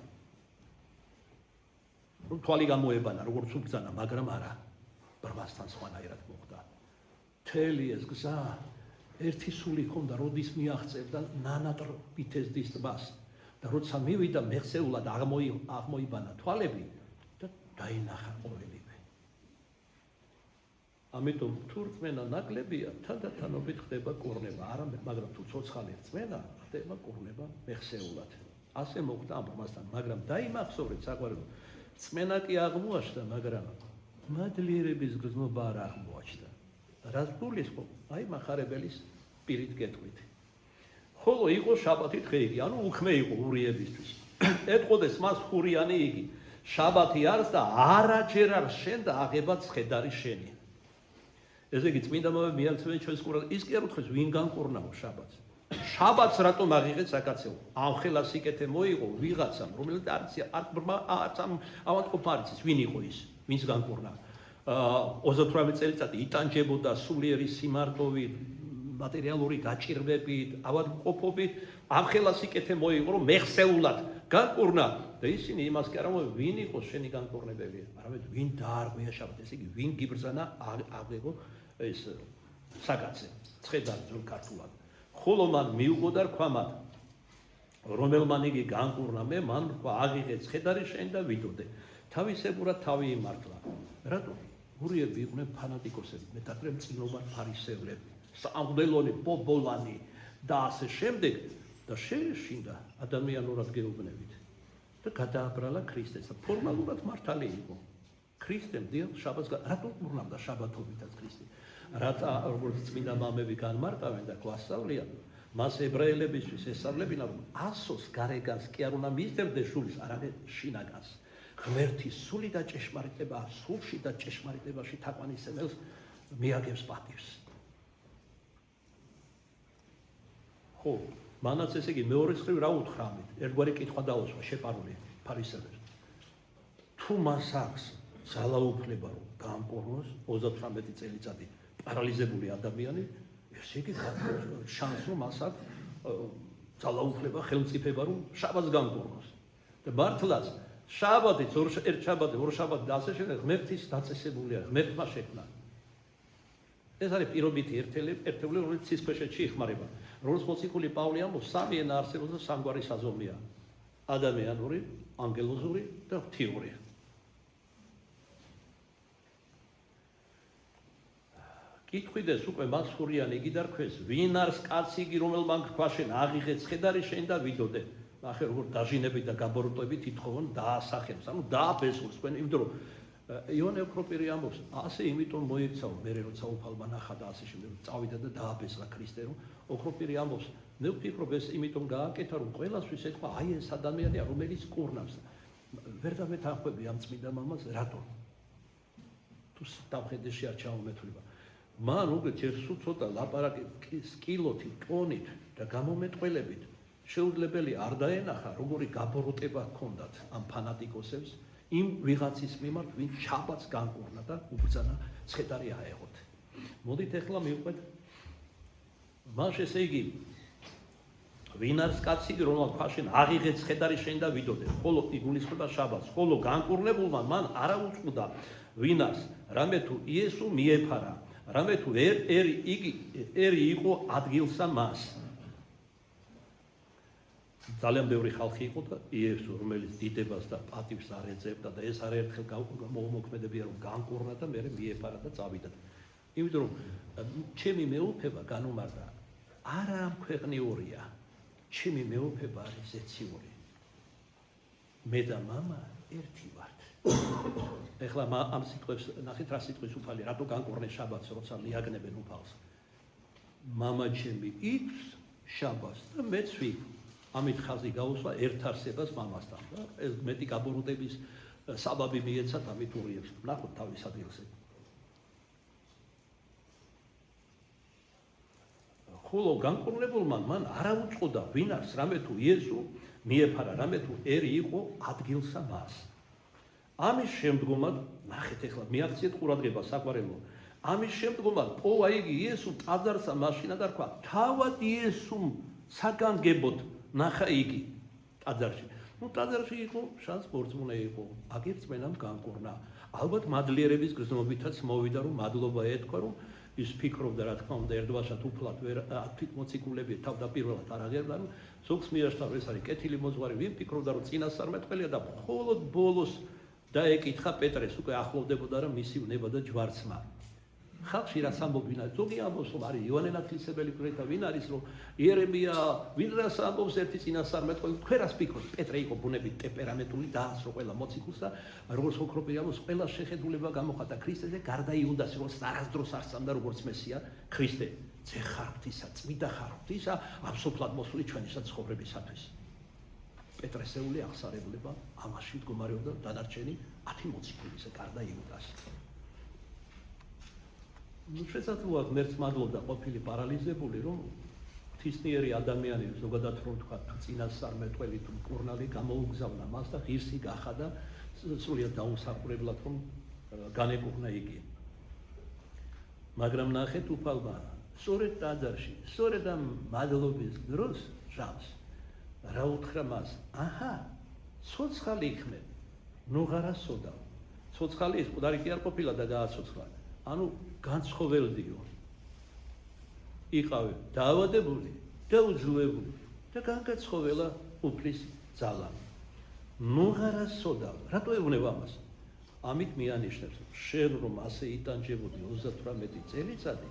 რომ თვალი გამოებანა, როგორც უბრძანა, მაგრამ არა. ბრმასთან სხვანაირად მოხდა. მთელი ეს გზა ერთი სული ჰქონდა, როდის მიაღწევდა ნანატრ ბითესდის ტბას და როცა მივიდა მეხსეულად აღმოიბანა თვალები და დაინახა ყოველივე. ამიტომ თუ რწმენა ნაკლებია, თანდათანობით ხდება კურნება, არამედ მაგრამ თუ ცოცხალი რწმენა, ხდება კურნება მეხსეულად. ასე მოხდა ამ ბრმასთან, მაგრამ დაიმახსოვრეთ საყვარელო, რწმენა კი აღმოაჩნდა, მაგრამ მადლიერების გრძნობა არ აღმოაჩნდა. რას გულისხმობ? აი მახარებელის პირით გეტყვით. ხოლო იყო შაბათი დღეიგი, ანუ უქმე იყო ურიებისთვის. ეტყოდეს მას ხურიანი იგი, შაბათი არის და არაჯერ არ შენ და აღებაც ხედარი შენი. ესე იგი წმინდა მამები მიაქცევენ ჩვენს ყურადღებას, ის კი არ უთხრეს ვინ განკურნაო შაბათს. შაბათს რატომ აღიღეთ საკაცო? ამხელა სიკეთე მოიღო ვიღაცამ, რომელიც არც ბრმა, არც ავადმყოფ არ იცის, ვინ იყო ის, ვინც განკურნა. 28 წელიწადი იტანჯებოდა სულიერი სიმარტოვი, მატერიალური გაჭირვებით, ავადმყოფობით, ამხელა სიკეთე მოიღო, რომ მეხსეულად განკურნა და ისინი იმას კი არ ამბობენ, ვინ იყო შენი განკურნებელი, არამედ ვინ დაარღვია შაბათს, ესე იგი ვინ გიბრძანა აღეგო ეს საკაცე, ცხედარი ძველ ქართულად. ხოლო მან მიუღო და რქვა მათ, რომელმან იგი განკურნა, მე მან რქვა აღიღე ცხედარი შენ და ვიდოდე. თავისებურად თავი იმართლა. რატომ? ურიები იყვნენ ფანატიკოსები, მეტად მწინნობარ ფარისევლები, სამღვდელონი, ბობოლანი და ასე შემდეგ და შეეშინდა ადამიანურად გეუბნებით და გადააბრალა ქრისტეს და ფორმალურად მართალი იყო. ქრისტემ დიახ შაბათს რატომ კურნავდა შაბათობითაც ქრისტე? რათა როგორც წმინდა მამები განმარტავენ და გვასწავლიან, მას ებრაელებისთვის ესწავლებინა, რომ ასოს გარეგანს კი არ უნდა მისდევდეს შულის, არამედ შინაგანს. ღმერთის სული და ჭეშმარიტება, სულში და ჭეშმარიტებაში თაყვანისმცემელს მიაგებს პატივს. ხო, მანაც ესე იგი მეორე მხრივ რა უთხრა ამით? ერთგვარი კითხვა დაუსვა შეპარული ფარისევლებს. თუ მას აქვს ძალაუფლება რომ გამკურნოს 39 წელიწადი პარალიზებული ადამიანი, ესე იგი შანსი რომ მას აქვს ძალაუფლება, ხელმწიფება რომ შაბათს გამკურნოს. და მართლაც შაბათიც ერთ შაბათი, ორ შაბათი და ასე შემდეგ ღმერთის დაწესებულია, ღმერთმა შექმნა. ეს არის პირობითი ერთეული, რომელიც სისქვეშეთში იხმარება. როგორც მოციქული პავლე ამბობს, სამი ენა არსებობს და სამგვარი საზომია. ადამიანური, ანგელოზური და ღვთიური. კითხვიდეს უკვე მას ხურიანი იგი და რქვეს, ვინ არის კაცი იგი, რომელმან რქვა შენ აღიღე ცხედარი შენ და ვიდოდე. ახე როგორ დაჟინებით და გაბოროტებით ითხოვონ დაასახებს, ანუ დააბესოს თქვენ, იმიტომ რომ იონე ოქროპირი ამბობს, ასე იმიტომ მოიქცაო, მერე როცა უფალმა ნახა და ასე შემდეგ წავიდა და დააბესა ქრისტე, რომ ოქროპირი ამბობს, მე ვფიქრობ ეს იმიტომ გააკეთა, რომ ყველასთვის ეთქვა, აი ეს ადამიანია, რომელიც კურნავს. ვერ დამეთანხმები ამ წმინდა მამას, რატომ? თუ დავხედეში არ ჩაუმეთვლება. მან უკვე ჯერ სულ ცოტა ლაპარაკი კილოთი, ტონით და გამომეტყველებით შეუძლებელი არ დაენახა, როგორი გაბოროტება ჰქონდათ ამ ფანატიკოსებს იმ ვიღაცის მიმართ, ვინც შაბათს განკურნა და უბრძანა ცხედარი აეღოთ. მოდით ახლა მივყვეთ მას ესე იგი ვინ არის კაცი რომელსაც ფაშენ აღიღეთ ხედარი შენ და ვიდოდე ხოლო იგულისხმება შაბათს ხოლო განკურნებულმა მან არა უწყუდა ვინას რამე თუ იესო მიეფარა რამე თუ ერი იყო ადგილსა მას ძალიან ბევრი ხალხი იყო და იესო რომელიც დიდებას და პატივს არ ეძებდა და ეს არაერთხელ მოუმოქმედებია რომ განკურნა და მე მიეფარა და წავიდა იმიტომ რომ ჩემი მეუფება განუმარდა არა ქვეყნიურია ჩემი მეუფება არის ეციური მე და მამა ერთი ვართ ეხლა ამ სიტყვებს ნახეთ რა სიტყვის უფალი რატო განკურნე შაბათს როცა მიაგნებენ უფალს მამა ჩემი იქს შაბათს და მეც ვიქ ამით ხაზი გაუსვა ერთ არსებას მამასთან და ეს მეტი გაბოროტების საბაბი მიეცათ ამით ურიებს ნახოთ თავის ადგილზე ხოლო განკურნებულმა მან არა უწყოდა ვინას რამე თუ იესო მიეფარა რამე თუ ერი იყო ადგილსა მას ამის შემდგომად ნახეთ ახლა მიაქციეთ ყურადღება საყვარელო ამის შემდგომად პოვა იგი იესო ტაძარსა მაშინა და თქვა თავად იესომ საგანგებოდ ნახა იგი ტაძარში ტაძარში იყო შანს ბორძმუნე იყო აგერ წმენამ განკურნა ალბათ მადლიერების გრძნობითაც მოვიდა რომ მადლობა ეთქვა რომ ის ფიქრობდა რა თქმა უნდა ერთგვარად უფლად ვერ მოციქულები თავდაპირველად არ აღერდა რომ ზოგს მიაშთავს ეს არის კეთილი მოძღვარი ვინ ფიქრობდა რომ წინასწარმეტყველია და მხოლოდ ბოლოს დაეკითხა პეტრეს უკვე ახლოვდებოდა რომ მისი ვნება და ჯვარცმა ხალხი რას ამბობინა ზოგი ამბობს რომ არის იოანე ნათლისმცემელი პროფეტა ვინ არის რომ იერემია ვინ რას ამბობს ერთი წინასწარმეტყველი თქვენ რას ფიქრობთ პეტრე იყო ბუნებით ტემპერამენტული დაასრო ყველა მოციქულს და როგორც ოქროპირი ამბობს ყველა შეხედულება გამოხატა ქრისტეზე გარდა იუდასი რომ არასდროს არ სწამდა როგორც მესია ქრისტე ძე ხარ ღვთისა წმინდა ხარ ღვთისა აბსოლუტურად მოსული ჩვენი ცხოვრებისათვის პეტრესეული აღსარებლება ამაში მდგომარეობდა დანარჩენი 10 მოციქულისა გარდა იუდას შესაძლოა ღმერთს მადლობდა ყოფილი პარალიზებული რომ ღვთისმიერი ადამიანი ზოგადად რომ თქვა წინასწარმეტყველი თუ მკურნალი გამოუგზავნა მას და ღირსი გახადა სრულიად დაუმსახურებლად რომ განეკურნა იგი მაგრამ ნახეთ უფალმა სწორედ ტაძარში სწორედ ამ მადლობის დროს ჟამს რა უთხრა მას აჰა ცოცხალი იქნებ ნუ ღარა სოდა ცოცხალი ის ყუდარი კი არ ყოფილა და გააცოცხლა ანუ განცხოველდიო იყავი დაავადებული და უძლუებული და განგაცხოველა უფლის ძალა ნუ ღარა სოდა რატო ეუბნება ამას ამით მიანიშნებს შენ რომ ასე იტანჯებოდი 38 წელიწადი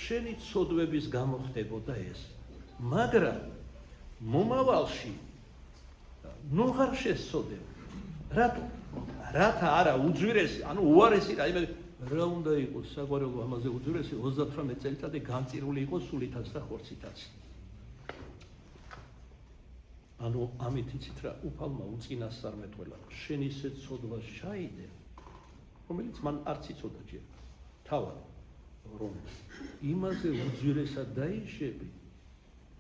შენი ცოდვების გამო ხდებოდა ეს მაგრამ მომავალში ნუ ღარ შესწოდებ რატო რათა არა უძვირესი ანუ უარესი რაიმე რა უნდა იყოს საგვარეულო ამაზე უძვირესი 38 წელიწადი განწირული იყოს სულითაც და ხორცითაც ანუ ამით იცით რა უფალმა უწინასწარმეტყველა შენ ისე ცოდვა ჩაიდე რომელიც მან არც იცოდა ჯერ თავად რომ იმაზე უძვირესად დაიშები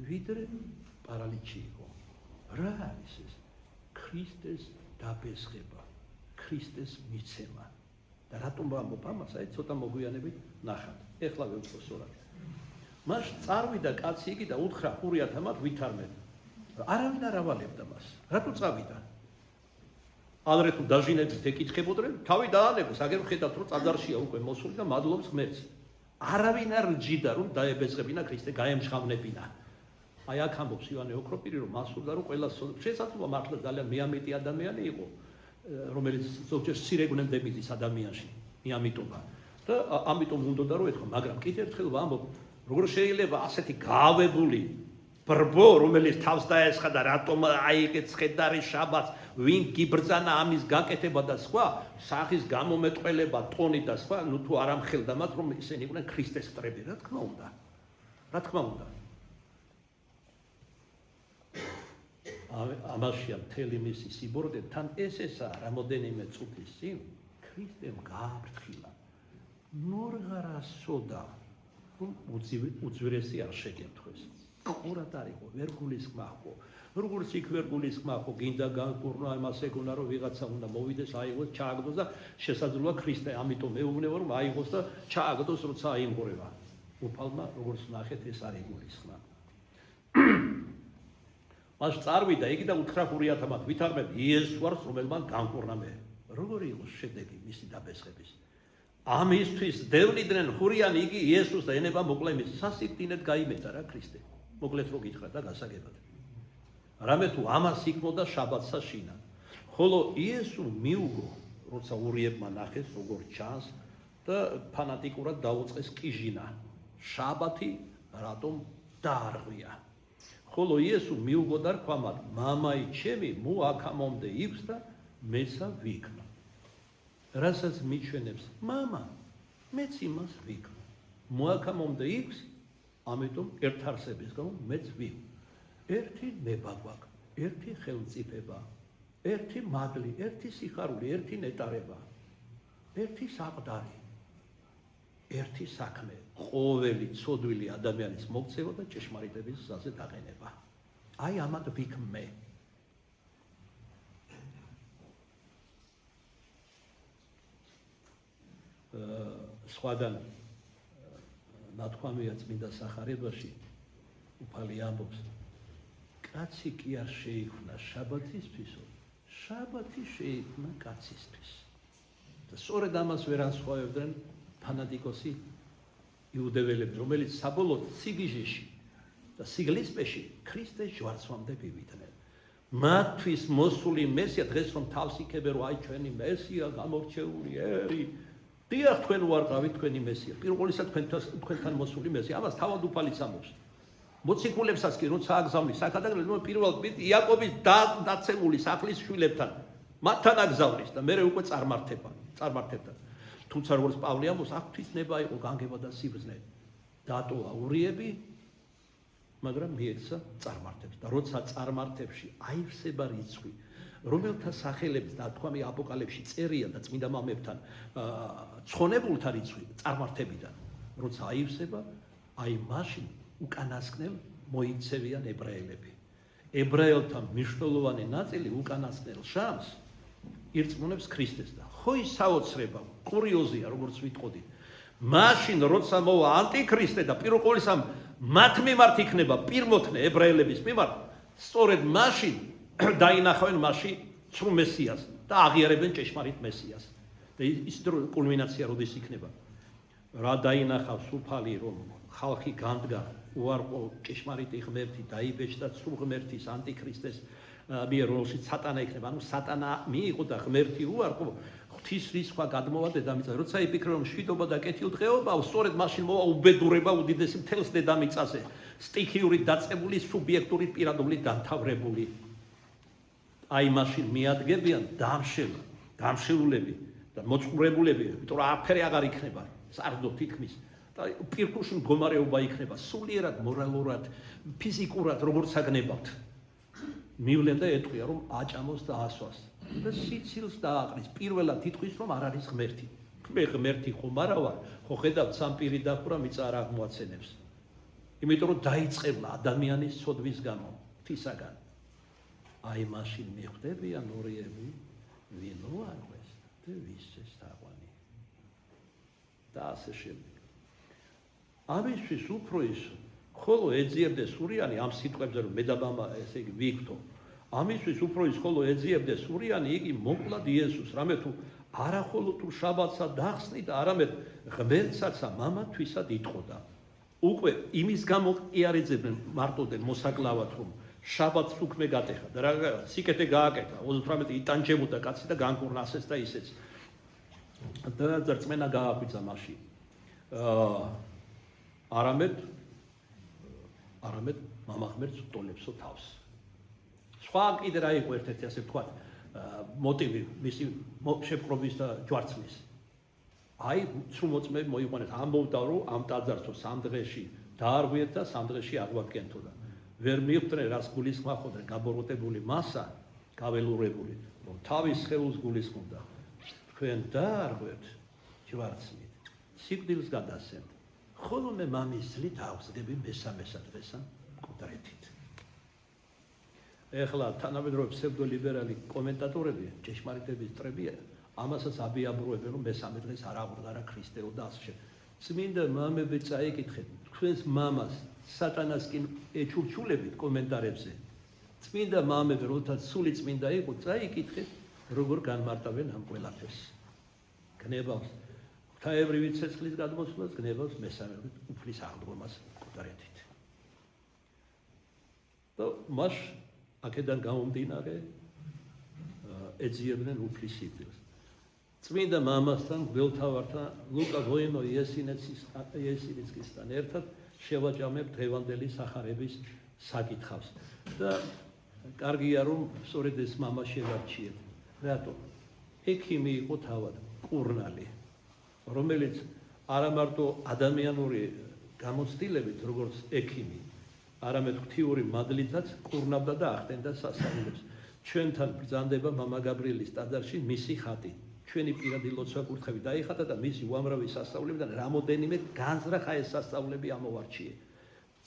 ვიდრე პარალიჩი იყო რა არის ეს ქრისტეს დაბესხება ქრისტეს მიცემა და რატომ ვამბობ ამას აი ცოტა მოგვიანებით ნახავთ ეხლა ვეუბნო სწორად მას წარვიდა კაცი იგი და უთხრა ხურიათა მათ ვითარმეთ არავინ არ ავალებდა მას რატო წავიდა ადრე თუ დაჟინებით ეკითხებოდნენ თავი დაანებოს აგერ ვხედავთ რომ ტაძარშია უკვე მოსული და მადლობს ღმერთს არავინ არ ჯიდა რომ დაებესღებინა ქრისტე გაემშღავნებინა აი აქ ამბობს ივანე ოქროპირი რომ მასურდა რომ ყველა შესაძლოა მართლა ძალიან მეამეტი ადამიანი იყო რომელიც ზოგჯერ სირეგვნემდებით ის ადამიანში მიამიტობა და ამიტომ უნდოდა რომ ეთქვა მაგრამ კიდევ ერთხელ ვამბობ როგორ შეიძლება ასეთი გაავებული ბრბო რომელიც თავს დაესხა და რატომ აიგეთ ხედარი შაბათს ვინ გიბრძანა ამის გაკეთება და სხვა სახის გამომეტყველება ტონი და სხვა ნუ თუ არ ამხელდა მათ რომ ისინი იყვნენ ქრისტეს მტრები რა თქმა უნდა ამაშია მთელი მისი სიბორდე თან ესა რამოდენიმე წუთის წინ ქრისტემ გააფრთხილა ნორღარა სოდა რომ უძვირესი არ შეგეთქვეს ყურად არისო, ვერ გულისხმა ხო. როგორც იქ ვერ გულისხმა ხო, გინდა განკურნა იმას ეგონა რომ ვიღაცა უნდა მოვიდეს, აიღოს, ჩააგდოს და შესაძლოა ქრისტე, ამიტომ მეუბნება რომ აიღოს და ჩააგდოს, როცა აიმღორება. უფალმა როგორც ნახეთ ეს არის გულისხმა. მას წარვიდა იგი და უთხრა ხურიათამად, ვითარმებ იესოს ვარს, რომელმან განკურნა მე. როგორი იყო შედეგი მისი დაბესხების? ამისთვის დევნიდნენ ხურიანი იგი იესოს და ენება მოკლე მის სასიკვდინედ გაიმეტა რა ქრისტე. მოკლედ რო გითხრა და გასაგებად. რამე თუ ამას იქნოდა შაბათსა შინა. ხოლო იესო მიუგო, როცა ურიებმა ნახეს როგორ ჩანს და ფანატიკურად დაუწყეს კიჟინა. შაბათი რატომ დაარღვია. ხოლო იესო მიუგო და რქვა მათ, მამაი ჩემი მოაქამომდე იქს და მეცა ვიქნა. რასაც მიჩვენებს მამა, მეც იმას ვიქნა. მოაქამომდე იქს, ამიტომ ერთ არსების გამო მეც ვიქნა. ერთი ნება გვაქვს, ერთი ხელმწიფება, ერთი მადლი, ერთი სიხარული, ერთი ნეტარება, ერთი საყდარი, ერთი საქმე, ყოველი ცოდვილი ადამიანის მოქცევა და ჭეშმარიტების გზაზე დაყენება. აი ამათ ვიქნ მე. სხვადან ნათქვამია წმინდა სახარებაში უფალი ამბობს კაცი კი არ შეიქმნა შაბათისთვისო, შაბათი შეიქმნა კაცისთვის. და სწორედ ამას ვერ ასხვავებდნენ ფანატიკოსი იუდეველები, რომელიც საბოლოოდ სიგიჟეში და სიგლისპეში ქრისტეს ჯვარცმამდე მივიდნენ. მათთვის მოსული მესია დღეს რომ თავს იქებენ რომ აი ჩვენი მესია გამორჩეული ერი დიახ თქვენ უარყავით თქვენი მესია. პირველისა თქვენთან მოსული მესია. ამას თავად უფალიც ამბობს. მოციქულებსაც კი როცა აგზავნის საკადაგრელი პირველად იაკობის დაცემული სახლის შვილებთან მათთან აგზავნის და მერე უკვე წარმართებთან. თუმცა როგორც პავლე ამბობს, აქ ნება იყო განგება და სიბრძნე. დატოვა ურიები, მაგრამ მიეცა წარმართებს და როცა წარმართებში აივსება რიცხვი, რომელთა სახელებს ნათქვამი აპოკალიფში წერია და წმინდა მამებთან ცხონებულთა რიცხვი წარმართებიდან, როცა აივსება, აი მაშინ უკანასკნელ მოიქცევიან ებრაელები. ებრაელთა მნიშვნელოვანი ნაწილი უკანასკნელ შამს ირწმუნებს ქრისტეს და ხო ის საოცრება, კურიოზია, როგორც ვიტყოდით. მაშინ როცა მოვა ანტიქრისტე და პირველ ყოვლისა მათ მიმართ იქნება პირმოთნე ებრაელების მიმართ, სწორედ მაშინ დაინახავენ მასში სრულ მესიას და აღიარებენ ჭეშმარიტ მესიას. და ის კულმინაცია როდის იქნება? რა დაინახავს უფალი რომ ხალხი განდგა უარყო ჭეშმარიტი ღმერთი დაიბეჭდა სრულ ღმერთის ანტიქრისტეს მიერ რომელშიც სატანა იქნება. ანუ სატანა მიიღო და ღმერთი უარყო ღვთის რისხვა გადმოვა დედამიწაზე. როცა იფიქრე რომ მშვიდობა და კეთილდღეობაა, სწორედ მაშინ მოვა უბედურება უდიდესი მთელს დედამიწაზე, სტიქიური დაწყებული სუბიექტური პირადობით დამთავრებული. აი მაშინ მიადგებიან დამშეულები და მოწყურებულები, იმიტომ რომ აფერი აღარ იქნება, სარდო თითქმის და პირქუში მდგომარეობა იქნება, სულიერად, მორალურად, ფიზიკურად, როგორც აგნებავთ. მივლენ და ეტყვია რომ აჭამოს და ასვას და სიცილს დააყრის. პირველად ითქვის რომ არ არის ღმერთი. მე ღმერთი ხომ არა ვარ, ხო ხედავთ სამ პირი დახურა მიწა არ აღმოაცენებს. იმიტომ რომ დაიწყებლა ადამიანის ცოდვის გამო ღვთისაგან. აი მაშინ მიხვდებიან ურიები, ვინ უარყვეს და ვისცეს თაყვანი. და ასე შემდეგ. ამისთვის უფრო ის ხოლო ეძიებდეს ურიანი ამ სიტყვებზე რომ მე და მამა ესე იგი ვიქთო. ამისთვის უფრო ის ხოლო ეძიებდეს ურიანი იგი მოკლად იესოს, რამე თუ არა ხოლო თუ შაბათსა დახსნით, არამედ ღმერთსაცა მამათვისად იტყოდა. უკვე იმის გამო იარეძებდნენ მარტოდენ მოსაკლავად რომ შაბათს უქმე გატეხა და რა სიკეთე გააკეთა 38 იტანჯებოდა კაცი და განკურნა ასეც და ისეც და ძრწმენა გააღვიძა მასში არამედ მამა ღმერთს უტოლებსო თავს. სხვა კიდე რა იყო ერთ-ერთი ასე ვთქვათ მოტივი მისი შეპყრობის და ჯვარცმის. აი სრულმოწმეები მოიყვანეს, ამბობდა რომ ამ ტაძარსო 3 დღეში დაარღვიეთ და 3 დღეში აღვაქენთო და ვერ მიხვდნენ რას გულისხმობდნენ გაბოროტებული მასა, გაველურებული, რომ თავის ხელს გულისხმობდა. თქვენ დაარღვეთ ჯვარცმით, სიკვდილს გადასცემთ. ხოლო მე მამის ძლით ავსდები მესამესა დღესა. კოდრეთით. ეხლა თანამედროვე ფსევდოლიბერალი კომენტატორები, ჭეშმარიტების წრებია, ამასაც აბიაბრუებენ, რომ მესამე დღეს არ აღდგარა ქრისტეო და ასე შემდეგ. წმინდა მამები წაიკითხეთ, თქვენს მამას სატანასკენ ეჩურჩულებით კომენტარებზე. წმინდა მამები, როდესაც სული წმინდა იყო, წაიკითხეთ, როგორ განმარტავენ ამ ყველაფერს. გნებავს ღვთაებრივი ცეცხლის გადმოსვლას, გნებავს მესამე უფლის აღდგომას კოდრეთით. და მას აქედან გამომდინარე ეძიებდნენ უფლის სიკვდილს. წმინდა მამასთან, გველთავართან, ლუკა ვოინო იესინიცკისთან ერთად შევაჭამებ დღევანდელი სახარების საკითხავს. და კარგია, რომ სწორედ ეს მამა შევარჩიეთ. რატო? ექიმი იყო თავად, კურნალი, რომელიც არა მარტო ადამიანური გამოცდილებით, როგორც ექიმი, არამედ ღვთიური მადლითაც კურნავდა და ახდენდა სასწაულებს. ჩვენთან ბრძანდება მამა გაბრიელის ტაძარში მისი ხატი. ჩვენი პირადი ლოცვა კურთხევი დაიხატა და მისი უამრავი სასწაულებიდან რამოდენიმე განზრახა ეს სასწაულები ამოვარჩიე.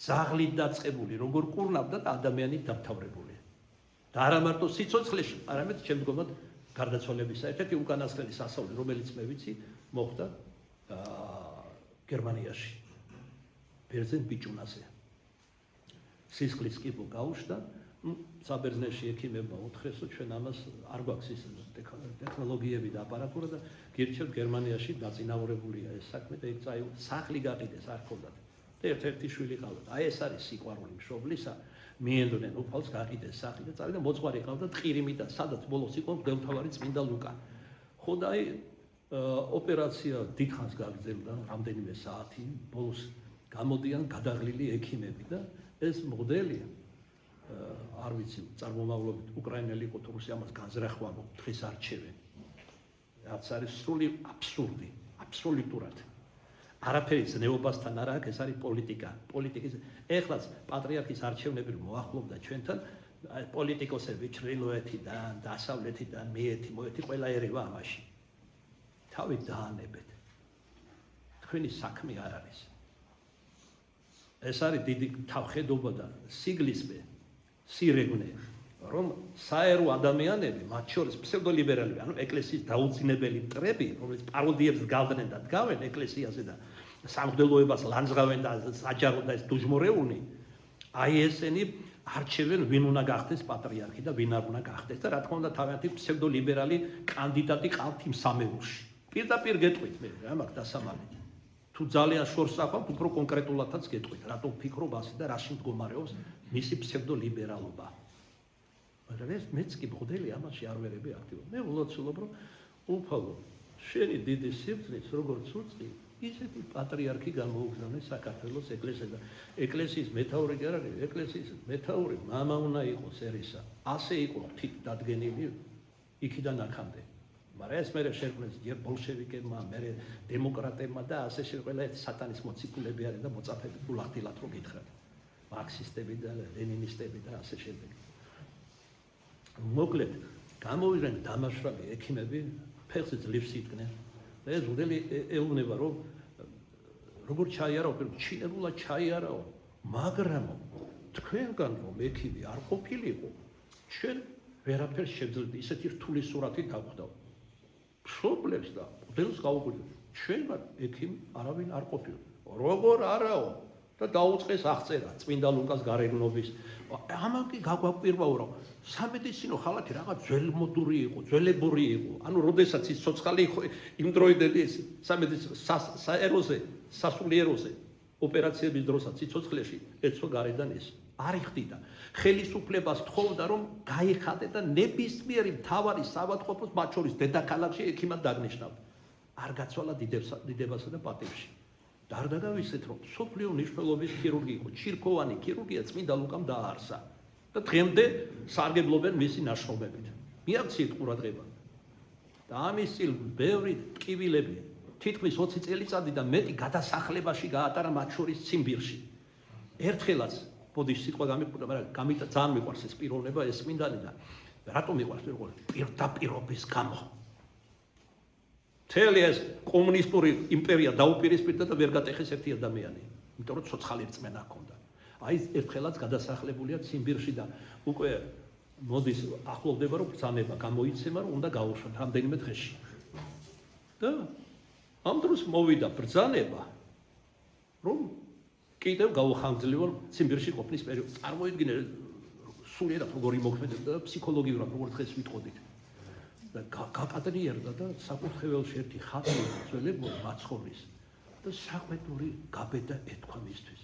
ძაღლით დაწყებული, როგორ კურნავდა და ადამიანით დამთავრებული. და არა მარტო სიცოცხლეში, არამედ შემდგომად გარდაცვალებისა. ერთ-ერთი უკანასკნელი სასწაული, რომელიც მე ვიცი, მოხდა გერმანიაში, ბერძენ ბიჭუნაზე. სისხლის კიბო გაუშვდა, საბერძნეთში ექიმებმა უთხრეს, რომ ჩვენ ამას არ გვაქვს ის ტექნოლოგიები და აპარატურა და გირჩევთ გერმანიაში დაწინაურებულია ეს საქმე და იქ სახლი გაყიდეს არ ქონდათ. და ერთ-ერთი შვილი ყავდა. აი ეს არის სიყვარული მშობლისა, მიენდონენ უფალს გაყიდეს სახლი და წავიდა მოძღვარი ყავდა ტყირიმიდან, სადაც ბოლოს იყო მღვდელმთავარი წმინდა ლუკა. ხო და აი ოპერაცია დიდხანს გაგრძელდა, რამდენიმე საათი, ბოლოს გამოდიან გადაღლილი ექიმები და ეს მღვდელი არ ვიცი, წარმომავლობით უკრაინელი იყო თუ რუსი, ამას განზრახვა დღეს არჩევენ. რაც არის სრული აბსურდი, აბსოლუტურად. არაფერი ზნეობასთან არ აქვს, ეს არის პოლიტიკა. პოლიტიკის ეხლაც პატრიარქის არჩევნები მოახლოვდა ჩვენთან, პოლიტიკოსები ჩრდილოეთიდან, დასავლეთიდან, მეეთი, მოეთი ყველა ერევა ამაში. თავი დაანებეთ. თქვენი საქმე არ არის. ეს არის დიდი თავხედობა და სიგლისმე, სირეგნე, რომ საერო ადამიანები, მათ შორის ფსევდოლიბერალები, ანუ ეკლესიის დაუძინებელი მტრები, რომელიც პაროდიებს გალდნენ და დგავენ ეკლესიაზე და სამღვდელოებას ლანძღავენ და საჯარო და ეს დუჟმორეული, აი ესენი არჩევენ ვინ უნდა გახდეს პატრიარქი და ვინ არ უნდა გახდეს და რა თქმა უნდა თავიანთი ფსევდოლიბერალი კანდიდატი ყავთ იმ სამეულში. პირდაპირ გეტყვით მე რა მაქვს დასამალი. თუ ძალიან შორს აყვავთ, უფრო კონკრეტულადაც გეტყვით, რატო ვფიქრობ ასე და რაში მდგომარეობს მისი ფსევდოლიბერალობა. მაგრამ ეს მეც კი მღვდელი ამაში არ ვერები აქტიურად. მე ვლოცულობ, რომ უფალო, შენი დიდი სიბრძნით, როგორც უწყი, ისეთი პატრიარქი გამოუგზავნე საქართველოს ეკლესიას და ეკლესიის მეთაური კი არ არის, ეკლესიის მეთაური მამა უნდა იყოს ერისა. ასე იყო ღვთით დადგენილი იქიდან აქამდე. მაგრამ ეს მერე შექმნეს ჯერ ბოლშევიკებმა, მერე დემოკრატებმა და ასე ყველა ეს სატანის მოციქულები არიან და მოწაფები გულახდილად რო გითხრათ. მარქსისტები და ლენინისტები და ასე შემდეგ. მოკლედ, გამოვიდნენ დამაშრალი ექიმები, ფეხზე ძლივს იდგნენ. და ეს მოდელი ეუბნება, რომ როგორ ჩაიარაო, ჩინებულად ჩაიარაო, მაგრამ თქვენგან რომ ექიმი არ ყოფილიყო, ჩვენ ვერაფერს შევძლებდი, ისეთი რთული სურათი დავხდავ. მშობლებს და მღვდელს გავუკვირდით, ჩვენგან ექიმი არავინ არ ყოფილა. როგორ არაო? და დაუწყეს აღწერა წმინდა ლუკას გარეგნობის. ამან კი გაგვაკვირვაო, რომ სამედიცინო ხალათი რაღაც ძველმოდური იყო, ძველებური იყო. ანუ როდესაც ის ცოცხალი იყო იმ დროიდელი ეს სამედიცინო საეროზე, სასულიეროზე ოპერაციების დროსაც სიცოცხლეში ეცვა გარედან ეს არ იხდიდა. ხელისუფლებას თხოვდა, რომ გაიხადე და ნებისმიერი მთავარი საავადმყოფოს, მათ შორის დედაქალაქში ექიმად დაგნიშნავდა. არ გაცვალა დიდებასა და პატივში. და არ გადავისეთ, რომ სოფლიო მნიშვნელობის ქირურგი იყო, ჩირქოვანი ქირურგია წმინდა ლუკამ დააარსა და დღემდე სარგებლობენ მისი ნაშრომებით. მიაქციეთ ყურადღება. და ამის წინ ბევრი ტკივილები, თითქმის 20 წელიწადი და მეტი გადასახლებაში გაატარა მათ შორის ციმბირში. ერთხელაც ბოდიში სიტყვა გამიკვირდა, მაგრამ ძალიან მიყვარს ეს პიროვნება, ეს წმინდანი და რატომ მიყვარს პირდაპირობის გამო. მთელი ეს კომუნისტური იმპერია დაუპირისპირდა და ვერ გატეხეს ერთი ადამიანი, იმიტომ რომ ცოცხალი რწმენა ჰქონდა. აი ერთხელაც გადასახლებულია ციმბირში და უკვე მოდის ახლოვდება რომ ბრძანება გამოიცემა რომ უნდა გაუშვათ რამდენიმე დღეში. და ამ დროს მოვიდა ბრძანება რომ კიდევ გაუხანგრძლივო ციმბირში ყოფნის პერიოდი. წარმოიდგინე სულიერად როგორი მოქმედებდა და ფსიქოლოგიურად როგორ დღეს ვიტყოდით. და გაკადრიერდა და საკურთხეველში ერთი ხატი ძველებური მაცხოვრის და საყვედური გაბედა ეთქვა მისთვის.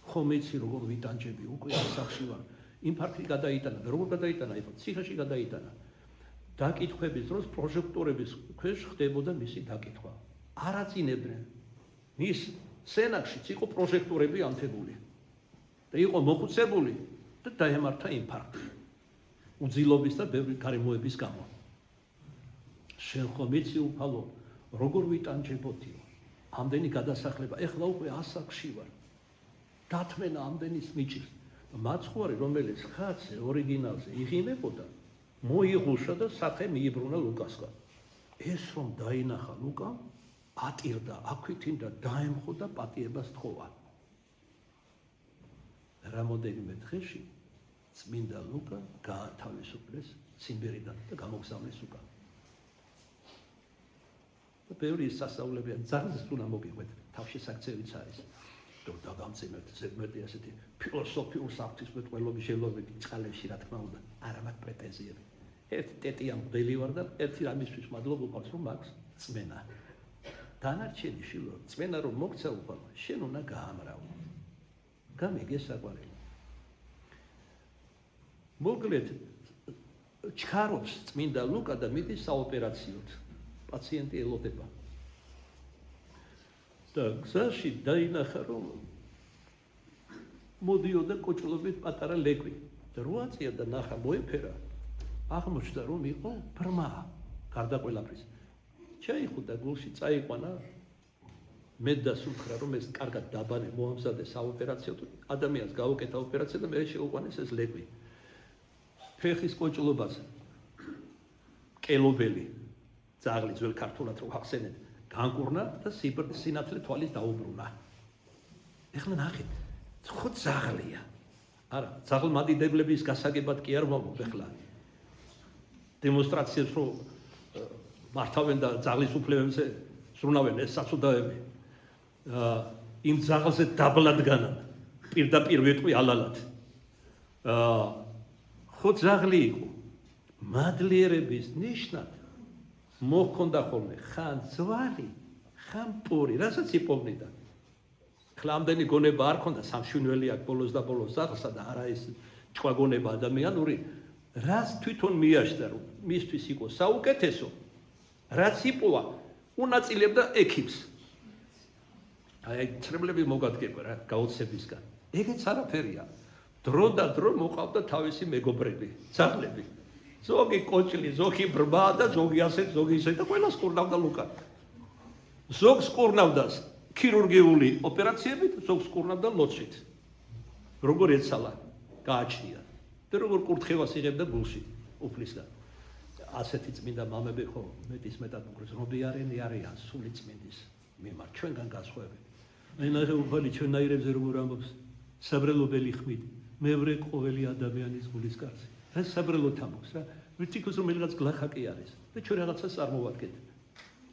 ხომ იცი როგორ ვიტანჯები უკვე ასახში ვარ. ინფარქტი გადაიტანა და როგორ გადაიტანა იყო ციხეში გადაიტანა. დაკითხვების დროს პროჟექტორების ქვეშ ხდებოდა მისი დაკითხვა. არ აწინებდნენ. მის სენაკშიც იყო პროჟექტორები ანთებული. და იყო მოხუცებული და დაემართა ინფარქტი. უძილობის და ბევრი გარემოების გამო. შენ ხომ იცი უფალო, როგორ ვიტანჯებოდიო? ამდენი გადასახლება, ეხლა უკვე ასაკში ვარ. დათმენა ამდენის მიჭირს. მაცხვარი, რომელიც ხატზე ორიგინალზე იღიმებოდა, მოიღუშა და სახე მიიბრუნა ლუკასგან. ეს რომ დაინახა ლუკამ, ატირდა, აქვითინდა, დაემხო და პატიებას თხოვა. რამოდენიმე დღეში წმინდა ლუკა გაათავისუფლეს ციმბირიდან და გამოგზავნეს უკან. და ბევრი სასწაულებია ძალზეც უნდა მოგიყვეთ, თავში საქცევიც არის. რომ დაგამძიმეთ ზედმეტი ასეთი ფილოსოფიურ საფრთხისმეტყველობის შევლობითი წყალებში, რა თქმა უნდა, არ მაქვს პრეტენზიები. ერთი ტეტია მღვდელი ვარ და ერთი რამისთვის მადლობა ვყავს, რომ მაქვს წმენა. დანარჩენი შილო, წმენა რომ მოგცა უფალო, შენ უნდა გაამრავო. გამიგე საყვარელი. მოკლედ ჩქარობს წმინდა ლუკა და მიდის საოპერაციოდ. პაციენტი ელოდება. და გზაში დაინახა რომ მოდიოდა კოჭლობით პატარა ლეკვი. და რვა წია და ნახა მოეფერა. აღმოჩნდა რომ იყო ბრმა, გარდა ყველაფრის. ჩაიხუტა გულში, წაიყვანა. მე დასუთხრა რომ ეს კარგად დაბანე მოამზადე საოპერაციოდ, ადამიანს გაუკეთა ოპერაცია და მე შეუყვანეს ეს ლეკვი. ფეხის კოჭლობას კელობელი, ძაღლი ძველ ქართულად რო ახსენეთ, განკურნა და სინათლე თვალის დაუბრუნა. ეხლა ნახეთ, ხო ძაღლია. არა, ძაღლმადიდებლების გასაგებად კი არ ვამბობ ეხლა. დემონსტრაციებს რო მართავენ და ძაღლის უფლებებზე ზრუნავენ ეს საცუდაები. იმ ძაღლზე დაბლადგანან პირდაპირ ვეტყვი ალალად. ხო ძაღლი იყო. მადლიერების ნიშნად მოხონდა ხოლმე ხან ძვალი, ხან პური, რასაც იპოვნიდა. ხლამდენი გონება არ ქონდა, სამშვენელი აქ ბოლოს და ბოლოს ზაღლსა და არა ეს ჭვაგონება ადამიანური, რას თვითონ მიაშდა რომ მისთვის იყო საუკეთესო, რაც იპოვა, უნაწილებდა ექიმს. აი ცრემლები მოგადგება რა გაოცებისგან. ეგეც არაფერია. დრო და დრო მოყავდა თავისი მეგობრები, ძაღლები. ზოგი კოჭლი, ზოგი ბრმა და ზოგი ასე, ზოგი ისე და ყველას კურნავდა ლუკა. ზოგს კურნავდა ქირურგიული ოპერაციებით, ზოგს კურნავდა ლოცვით. როგორ ეცალა, გააჩნია. და როგორ კურთხევას იღებდა გულში, უფლისგან. ასეთი წმინდა მამები ხო მეტისმეტად მგრძნობიარენი არიან სული წმინდის მიმართ, ჩვენგან განსხვავებით. აი ნახე უფალი ჩვენაირებზე როგორ ამბობს, საბრელობელი ხმით, მევრე ყოველი ადამიანის გულის კარზე. ეს საბრელოდ ამბობს რა, ვიტიქოს რომ რაღაც გლახაკი არის და ჩვენ რაღაცას წარმოვადგეთ.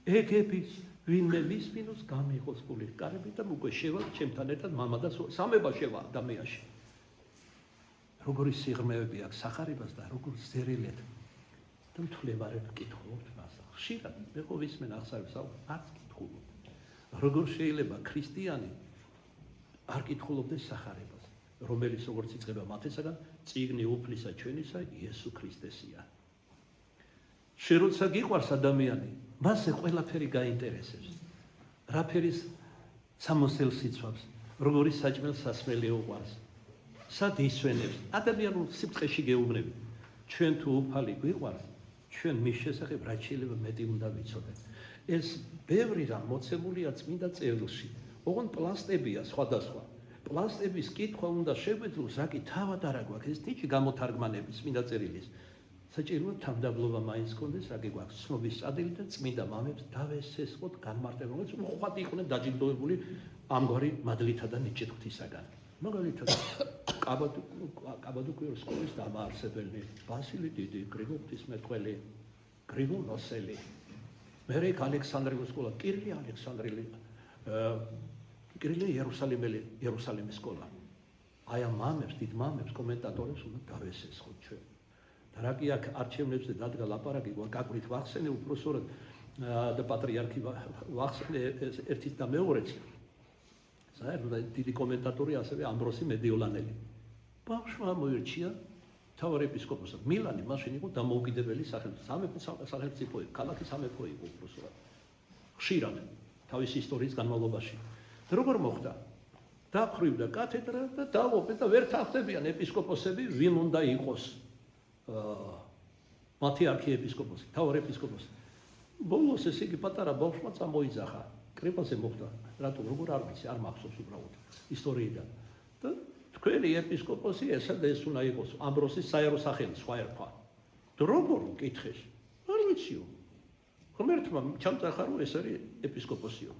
ეგების ვინმე მისმინოს გამიღოს გული კარები და უკვე შევა ჩემთან ერთად მამა და სამება შევა ადამიანში. როგორი სიღრმეები აქვს სახარებას და როგორ ზერილეთ და მთლევარებ კითხულობთ მას. ხშირად მე ხო ვისმენ აღსარებს არც კითხულობ. როგორ შეიძლება ქრისტიანი არ კითხულობდეს სახარებას, რომელიც როგორც იწყება მათესაგან, წიგნი უფლისა ჩვენისა იესო ქრისტესია. შენ როცა გიყვარს ადამიანი, მასზე ყველაფერი გაინტერესებს. რა ფერის სამოსელ სიცვავს, როგორი საჭმელ სასმელი უყვარს. სად ისვენებს, ადამიანურ სიბრტყეში გეუბნები. ჩვენ თუ უფალი გვიყვარს, ჩვენ მის შესახებ რაც შეიძლება მეტი უნდა ვიცოდეთ. ეს ბევრი რამ მოცემულია წმინდა წერილში. ოღონდ პლასტებია სხვადასხვა. პლასტების კითხვა უნდა შეგვეძლოს, რა კი თავად არა გვაქვს ეს თიჭი გამოთარგმანების წმინდა წერილის. საჭიროა თავდაბლობა მაინც გქონდეს, რა კი გვაქვს ცნობის წადილი და წმინდა მამებს დავესესხოთ განმარტება, რომელიც უხვად იყვნენ დაჯილდოებული ამგვარი მადლითა და ნიჭით ღვთისაგან. მაგალითად კაბადოკიოს სკოლის დამაარსებელი ბასილი დიდი, გრიგოლ ღვთისმეტყველი, გრიგოლ ნოსელი, მერე ალექსანდრიელის სკოლა, კირილე ალექსანდრელი, კირილე იერუსალიმის სკოლა. აი ამ მამებს, დიდ მამებს, კომენტატორებს უნდა დავესესხოთ ჩვენ. და რა კი აქ არჩევნებზე დადგა ლაპარაკი, გაკვირით ვახსენე უпроსორად და პატრიარქი ვახსენე ერთით და მეორეც. საერთოდ დიდი კომენტატორი ასევე ამბროსი მედიოლანელი. ბავშვმა მოირჩია მთავარ ეპისკოპოსად. მილანი მაშინ იყო დამოუკიდებელი სახელმწიფო, ქალაქის სამეფო იყო უпроსორად. ხშირად თავის ისტორიის განმავლობაში. როგორ მოხდა? დაქრვივდა კათედრა და დავობენ და ვერ თანხმდებიან ეპისკოპოსები, ვინ უნდა იყოს მათი არქიეპისკოპოსი, მთავარ ეპისკოპოსი. ბოლოს ეს იგი პატარა ბავშვმა წამოიძახა. კრებაზე მოხდა, რატომ როგორ არ ვიცი, არ მახსოვს უბრალოდ ისტორიიდან. და თქვენი ეპისკოპოსი ესა და ეს უნდა იყოს ამბროსის საერო სახელი, სხვა ერქვა. და როგორ მკითხეს? არ ვიციო. ღმერთმა ჩამწახა რომ ეს არის ეპისკოპოსიო.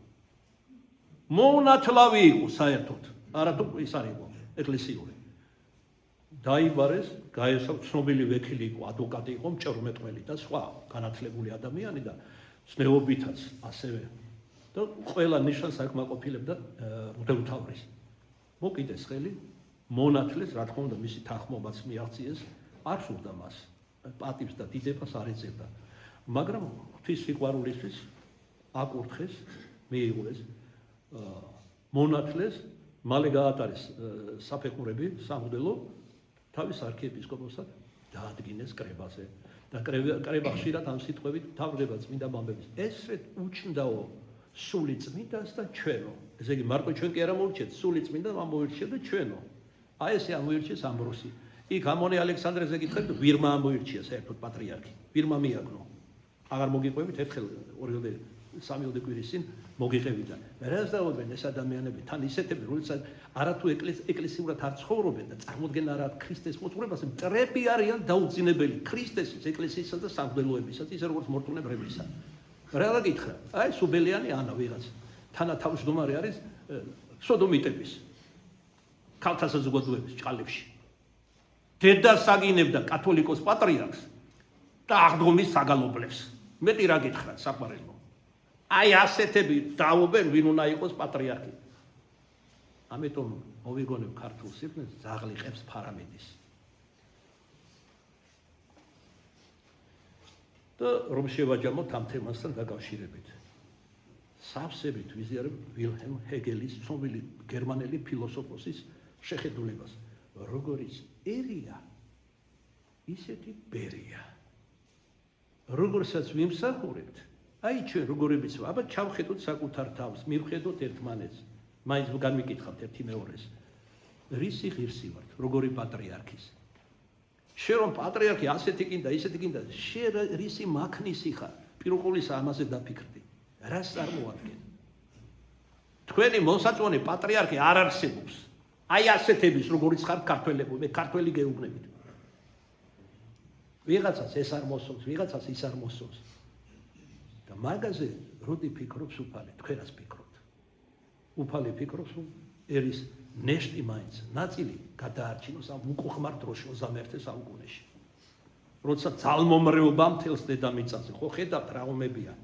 მოუნათლავი იყო საერთოდ, არათუ ის არ იყო ეკლესიური. დაიბარეს, გაესწრო ცნობილი ვექილი იყო, ადვოკატი იყო, მჭერმეტყველი და სხვა განათლებული ადამიანი და ცნეობითაც ასევე. და ყველა ნიშანს აკმაყოფილებდა მღვდელმთავრის. მოკიდეს ხელი, მონათლეს, რა თქმა უნდა, მისი თანხმობაც მიაღწიეს, არ სურდა მას, პატივს და დიდებას არ ეძებდა. მაგრამ ღვთის სიყვარულისთვის აკურთხეს, მიიღეს, მონათლეს, მალე გაატარეს საფეხურები, სამღვდელო, თავის არქიეპისკოპოსად დაადგინეს კრებაზე. და კრება ხშირად ამ სიტყვებით თავდება წმინდა მამების. ესრეთ უჩნდაო სული წმინდას და ჩვენო. ესე იგი მარტო ჩვენ კი არ ამოირჩიეთ, სული წმინდა ამოირჩიეთ და ჩვენო. აი ესე ამოირჩიეს ამბროსი. იქ ამონე ალექსანდრეზე გითხარით, ვირმა ამოირჩია საერთოდ პატრიარქი. ვირმა მიაგნო. აღარ მოგიყვებით ერთხელ ორიოდე სამიოდე კვირის წინ მოგიღებით და რას დაობენ ეს ადამიანები თან ისეთები, როდესაც არათუ ეკლესიურად არ ცხოვრობენ და წარმოდგენ არა ქრისტეს მოწურებას, მტრები არიან დაუძინებელი ქრისტესის ეკლესიისა და სამღვდელოებისა, ისე როგორც მორწმუნეებისა. რა გითხრა? აი სუბელიანი ანა ვიღაც. თანა თავმჯდომარე არის სოდომიტების ქალთა საზოგადოების ჭყალებში. დედას აგინებდა კათოლიკოს პატრიარქს და აღდგომის საგალობლებს. მეტი რა გითხრა საყვარელო. აი ასეთები დაობენ ვინ უნდა იყოს პატრიარქი. ამიტომ მოვიგონებ ქართულ სიფრმეს ზაღლი ყებს ფარამედის. და რომ შევაჯამოთ ამ თემასთან დაკავშირებით. სავსებით ვიზიარებ ვილჰელმ ჰეგელის ცნობილი გერმანელი ფილოსოფოსის შეხედულებას, როგორიც ერია, ისეთი ბერია. როგორცაც ვიმსახურებთ, აი ჩვენ როგორებიც ვარ, აბა ჩავხედოთ საკუთარ თავს, მივხედოთ ერთმანეთს, მაინც განვიკითხავთ ერთი მეორეს. რისი ღირსი ვართ, როგორი პატრიარქის? შენ რომ პატრიარქი ასეთი კიდე, ისეთი კიდე, შენ რისი მაქნისი ხარ? პირველ ყოვლისა ამაზე დაფიქრდი. რას წარმოადგენ? თქვენი მოსაწონე პატრიარქი არ არსებობს. აი ასეთების როგორიც ხარ ქართველები, მე ქართველი გეუბნებით. ვიღაცას ეს არ მოსწონს, ვიღაცას ის არ მოსწონს. და მაგაზე როდი ფიქრობს უფალი, თქვენ რას ფიქრობთ? უფალი ფიქრობს, რომ ერის ნეშტი მაინც ნაწილი გადაარჩინოს ამ უკუღმარ დროში 21 საუკუნეში. როცა ძალმომრეობა მთელს დედამიწაზე, ხო ხედავთ რა ომებია.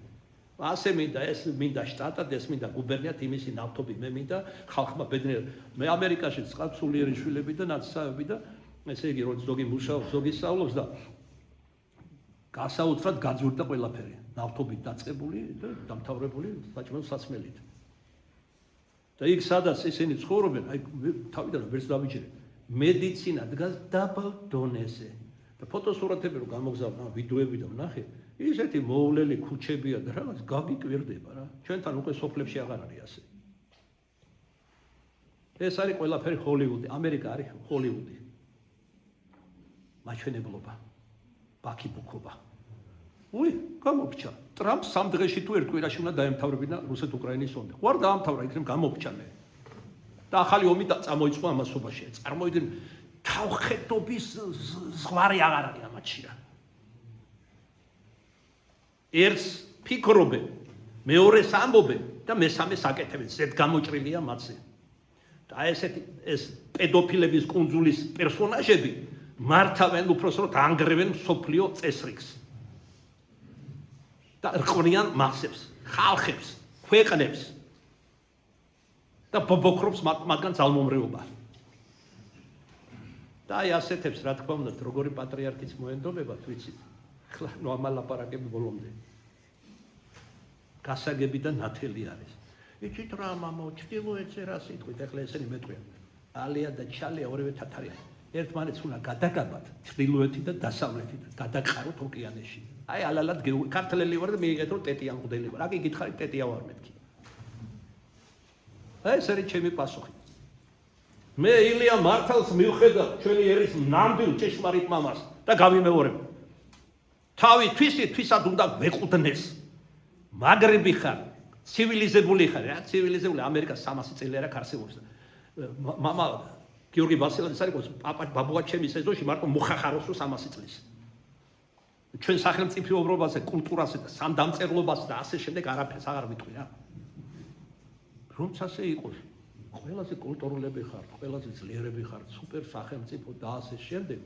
ასე მინდა ეს მინდა შტატად, ეს მინდა გუბერნიად, იმისი ნავთობი მე მინდა ხალხმა ბედნიერად. მე ამერიკაში წყალს სულიერი შვილები და ნაცსავები და ესე იგი რომ ზოგი მუშაობს, ზოგი სწავლობს და გასაოცრად გაძვირდა ყველაფერი. ნავთობით დაწყებული და დამთავრებული საჭმელ საცმელით. და იქ სადაც ისინი ცხოვრობენ, აი თავიდან ვერც დავიჭირე. მედიცინა დგას დაბალ დონეზე. და ფოტოსურათები რომ გამოგზავნა, ვიდეოები და ვნახე, ისეთი მოვლელი ქუჩებია და რაღაც გაგიკვირდება რა. ჩვენთან უკვე სოფლებში აღარ არის ასე. ეს არის ყველაფერი ჰოლივუდი, ამერიკა არის ჰოლივუდი. მაჩვენებლობა, ბაქიბუქობა. უი, გამოფჩა. ტრამპს 3 დღეში თუ 1 კვირაში უნდა დაემთავრებინა რუსეთ-უკრაინის ომი. ხوار დაამთავრა, იქნებ გამოფჩა მე. და ახალი ომი წამოიწყო ამასობაში. წარმოიდგინე, თავხედობის ზღვარი აღარ არის ამაში რა. ერთს ფიქრობენ, მეორეს ამბობენ და მესამეს აკეთებენ. ზედ გამოჭრილია მათზე. და ეს პედოფილების კუნძულის პერსონაჟები მართავენ უпроსტოდ ანგრევენ სოფლიო წესრიგს და რყვნიან მასებს, ხალხებს, ქვეყნებს და ბობოქრობს მათგან ძალმომრეობა. და აი ასეთებს რა თქმა უნდა როგორი პატრიარქიც მოენდობებათ, ვიცით. ახლა ამალაპარაკები ბოლომდე. გასაგები და ნათელი არის. იცით რა მამო, ჩრდილოეთზე რა სიტყვით, ახლა ესენი მეტყვიან. ალია და ჩალია ორივე თათარია. ერთმანეთს უნდა გადაგაბათ ჩრდილოეთი და დასავლეთი და გადაყაროთ ოკეანეში. აი ალალად ქართველი ვარ და მიიღეთ რომ ტეტიან მგდელი ვარ. აკი გითხარით ტეტია ვარ მეთქი. აი ეს არის ჩემი პასუხი. მე ილია მართალს მივხედავ ჩვენი ერის ნამდვილ ჭეშმარიტ მამას და გავიმეორებ. თავი თვისად უნდა ვეყუდნეს. მაგრები ხარ, ცივილიზებული ხარ, რა ცივილიზებული ამერიკა 300 წელი არა არსებობს. მამა გიორგი ბასილაძის არის ბაბუაჩემის ეზოში მარტო მუხახაროსო 300 წლის. ჩვენ სახელმწიფოებრობაზე, კულტურაზე და სამდამწერლობაზე და ასე შემდეგ არაფერს აღარ ვიტყვი რა. რომც ასე იყოს, ყველაზე კულტურულები ხართ, ყველაზე ძლიერები ხართ, სუპერ სახელმწიფო და ასე შემდეგ,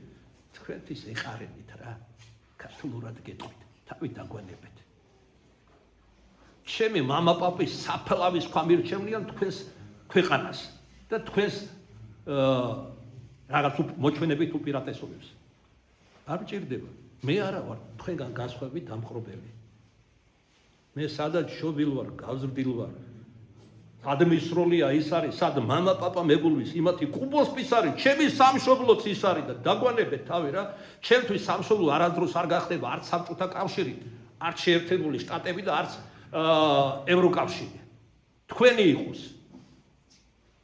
თქვენთვის ეყარებით რა. ქართულად გეტყვით, თავით დაგვანებეთ. ჩემი მამა-პაპის საფლავის ქვა მირჩევნიან თქვენს ქვეყანას და თქვენს რაღაც მოჩვენებით უპირატესობებს. არ მჭირდება. მე არა ვარ თქვენგან გასხვავებით დამყრობელი. მე სადაც შობილ ვარ, გავზრდილ ვარ. ადმისროლია ის არის, სად მამა-პაპა მეგულვის, იმათი კუბოსპის არის, ჩემი სამშობლოც ის არის და დაგვანებეთ თავი რა. ჩემთვის სამშობლო არასდროს არ გახდება არც საბჭოთა კავშირი, არც შეერთებული შტატები და არც ევროკავშირი. თქვენი იყოს.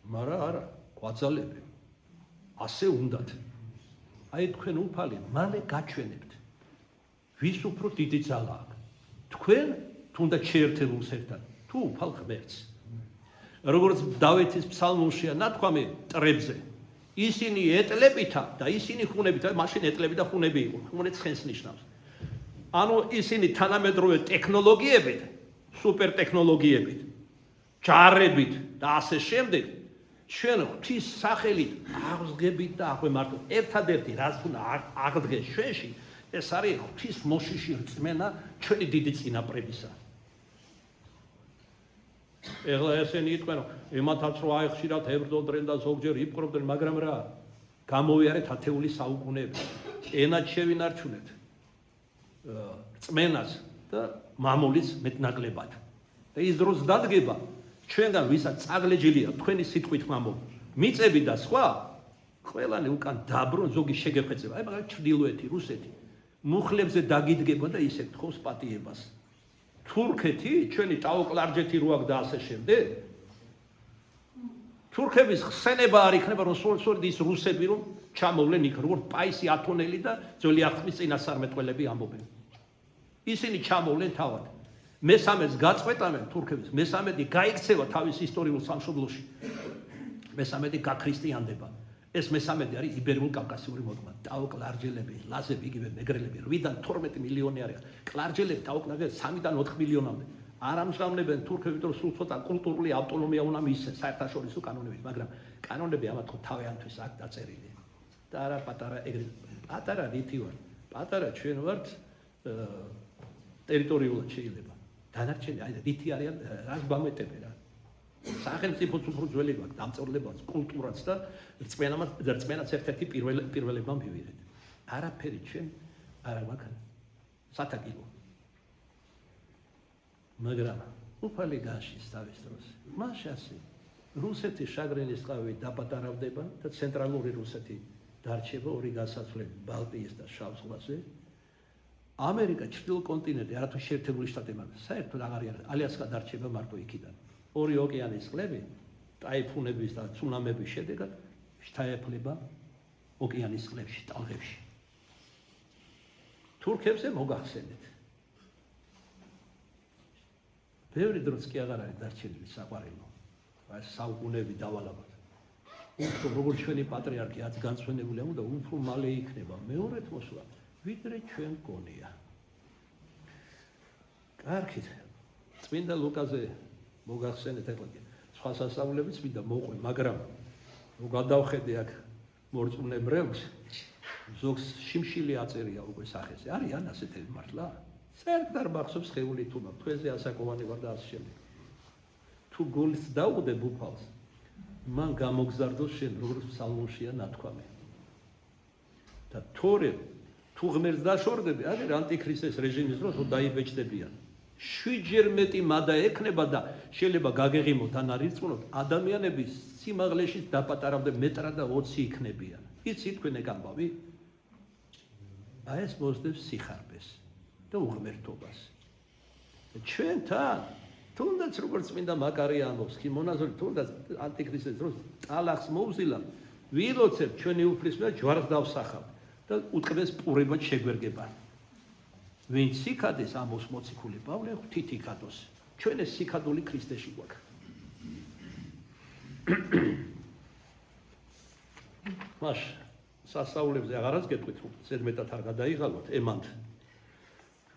მაგრამ არა, გვაძალებენ. ასე უნდათ. აი თქვენ უფალი მალე გაჩვენებთ. ვის უფრო დიდი ძალა აქვს? თქვენ თუნდაც შეერთებულს ერთად, თუ უფალ ღმერთს. როგორც დავითის ფსალმუშია ნათქვამი ტრებზე. ისინი ეტლებითა და ისინი ხუნებითა, მაშინ ეტლები და ხუნები იყო. ხუნე ცხენს ნიშნავს. ანუ ისინი თანამედროვე ტექნოლოგიებით, სუპერ ტექნოლოგიებით, ჯარებით და ასე შემდეგ ჩვენ ღვთის სახელით აღზგებით და აღვე მარტო ერთადერთი რაც უნდა აღდგეს ჩვენში ეს არის ღვთის მოშიში რწმენა ჩვენი დიდი წინაპრებისა. ეხლა ესენი იტყვენ იმათაც რო აიხშირათ ებრძოლდნენ და ზოგჯერ იპყრობდნენ, მაგრამ რა გამოვიარეთ ათეული საუკუნეები. ენად შევინარჩუნეთ რწმენას და მამულის მეტნაკლებად. და ის დროს დადგება ჩვენგან ვისაც წაგლეჯილია თქვენი სიტყვით მამო, მიწები და სხვა ყველანი უკან დაბრუნ ზოგი შეგეხვეწება. აი მაგალითად ჩრდილოეთი, რუსეთი მუხლებზე დაგიდგება და ისე თხოვს პატიებას. თურქეთი, ჩვენი ტაოკლარჯეთი რო აქვს და ასე შემდეგ. თურქების ხსენება არ იქნება რომ სწორედ ის რუსები რომ ჩამოვლენ იქ როგორც პაისი ათონელი და ძველი აღთქმის წინასწარმეტყველები ამბობენ. ისინი ჩამოვლენ თავად. მესამედს გაწყვეტავენ თურქებს, მესამედი გაიქცევა თავის ისტორიულ სამშობლოში. მესამედი გაქრისტიანდება. ეს მესამედი არის იბერულ კავკასიური მოდგმა. ტაოკლარჯელები, ლაზები, იგივე მეგრელები 8-დან 12 მილიონი არიან. კლარჯელები ტაოკლარჯელები 3-დან 4 მილიონამდე. არ ამჟღავნებენ თურქები, რომ სულ ცოტა კულტურული ავტონომია უნდა მიიღეს საერთაშორისო კანონებით, მაგრამ კანონები ამათ ხო თავიანთვის აქ დაწერილი. და არა პატარა ეგრე პატარა რითი ვარ. პატარა ჩვენ ვართ ტერიტორიულად შეიძლება. დანარჩენი აი რითი არიან, რას გამეტებენ რა. სახელმწიფოც უფრო ძველი გვაქვს, დამწერლობაც, კულტურაც და რწმენაც ერთ-ერთი პირველებმა მივიღეთ. არაფერი ჩვენ არა მაქვს. სათაკილო. მაგრამ უფალი განშის თავის დროს. მაშასი რუსეთი შაგრენის ტყავი დაპატარავდება და ცენტრალური რუსეთი დარჩება ორი გასასვლელი ბალტიის და შავ ზღვაზე. ამერიკა ჩრდილო კონტინენტი არათუ შეერთებული შტატები, მაგრამ საერთოდ აღარ არის. ალიასკა დარჩება მარტო იქიდან. ორი ოკეანის წყლები ტაიფუნების და ცუნამების შედეგად შთაეფლება ოკეანის წყლებში, ტალღებში. თურქებზე მოგახსენეთ. ბევრი დროც კი აღარ არის დარჩენილი საყვარელო. აი საუკუნეები დავალაბად. უფრო როგორც ჩვენი პატრიარქი აც განსვენებულია, უნდა უფრო მალე იქნება მეორედ მოსვლა, ვიდრე ჩვენ გონია. კარგით. წმინდა ლუკაზე მოგახსენეთ ახლა სხვა სასწაულებიც მინდა მოყვე, მაგრამ რო გადავხედე აქ მორწმუნეებს, ზოგს შიმშილი აწერია უკვე სახეზე. არიან ასეთები მართლა? საერთოდ არ მახსოვს ხეული თუ თქვენზე ასაკოვანი ვარ და ასე შემდეგ. თუ გულს დაუდებ უფალს, მან გამოგზარდოს შენ როგორც ფსალმუნშია ნათქვამი. და თორე თუ ღმერთს დაშორდები, აგერ ანტიქრისტეს რეჟიმის დროს დაიბეჭდებიან. 7-ჯერ მეტი მადა ექნება და შეიძლება გაგეღიმოთ ან არ ირწმუნოთ, ადამიანების სიმაღლეში დაპატარავდნენ მეტრა და 20 იქნებიან. იცით თქვენ ეგ ამბავი? აი ეს მოსდევს სიხარბეს და უღმერთობას. ჩვენთან თუნდაც როგორც წმინდა მაკარი ამბობს, კი მონაზონი თუნდაც ანტიქრისტეს დროს ტალახს მოვზილავ, ვილოცებ ჩვენი უფლისმელა ჯვარს დავსახავ და უტყდეს პურებად შეგვერგება. ვინ სიქადეს ამოს მოციქული პავლე ღვთით იქადოს. ჩვენ ეს სიქადული ქრისტეში გვაქვს. მას სასწაულებზე აღარაც გეტყვით, რომ ზედმეტად არ გადაიღალოთ ემანთ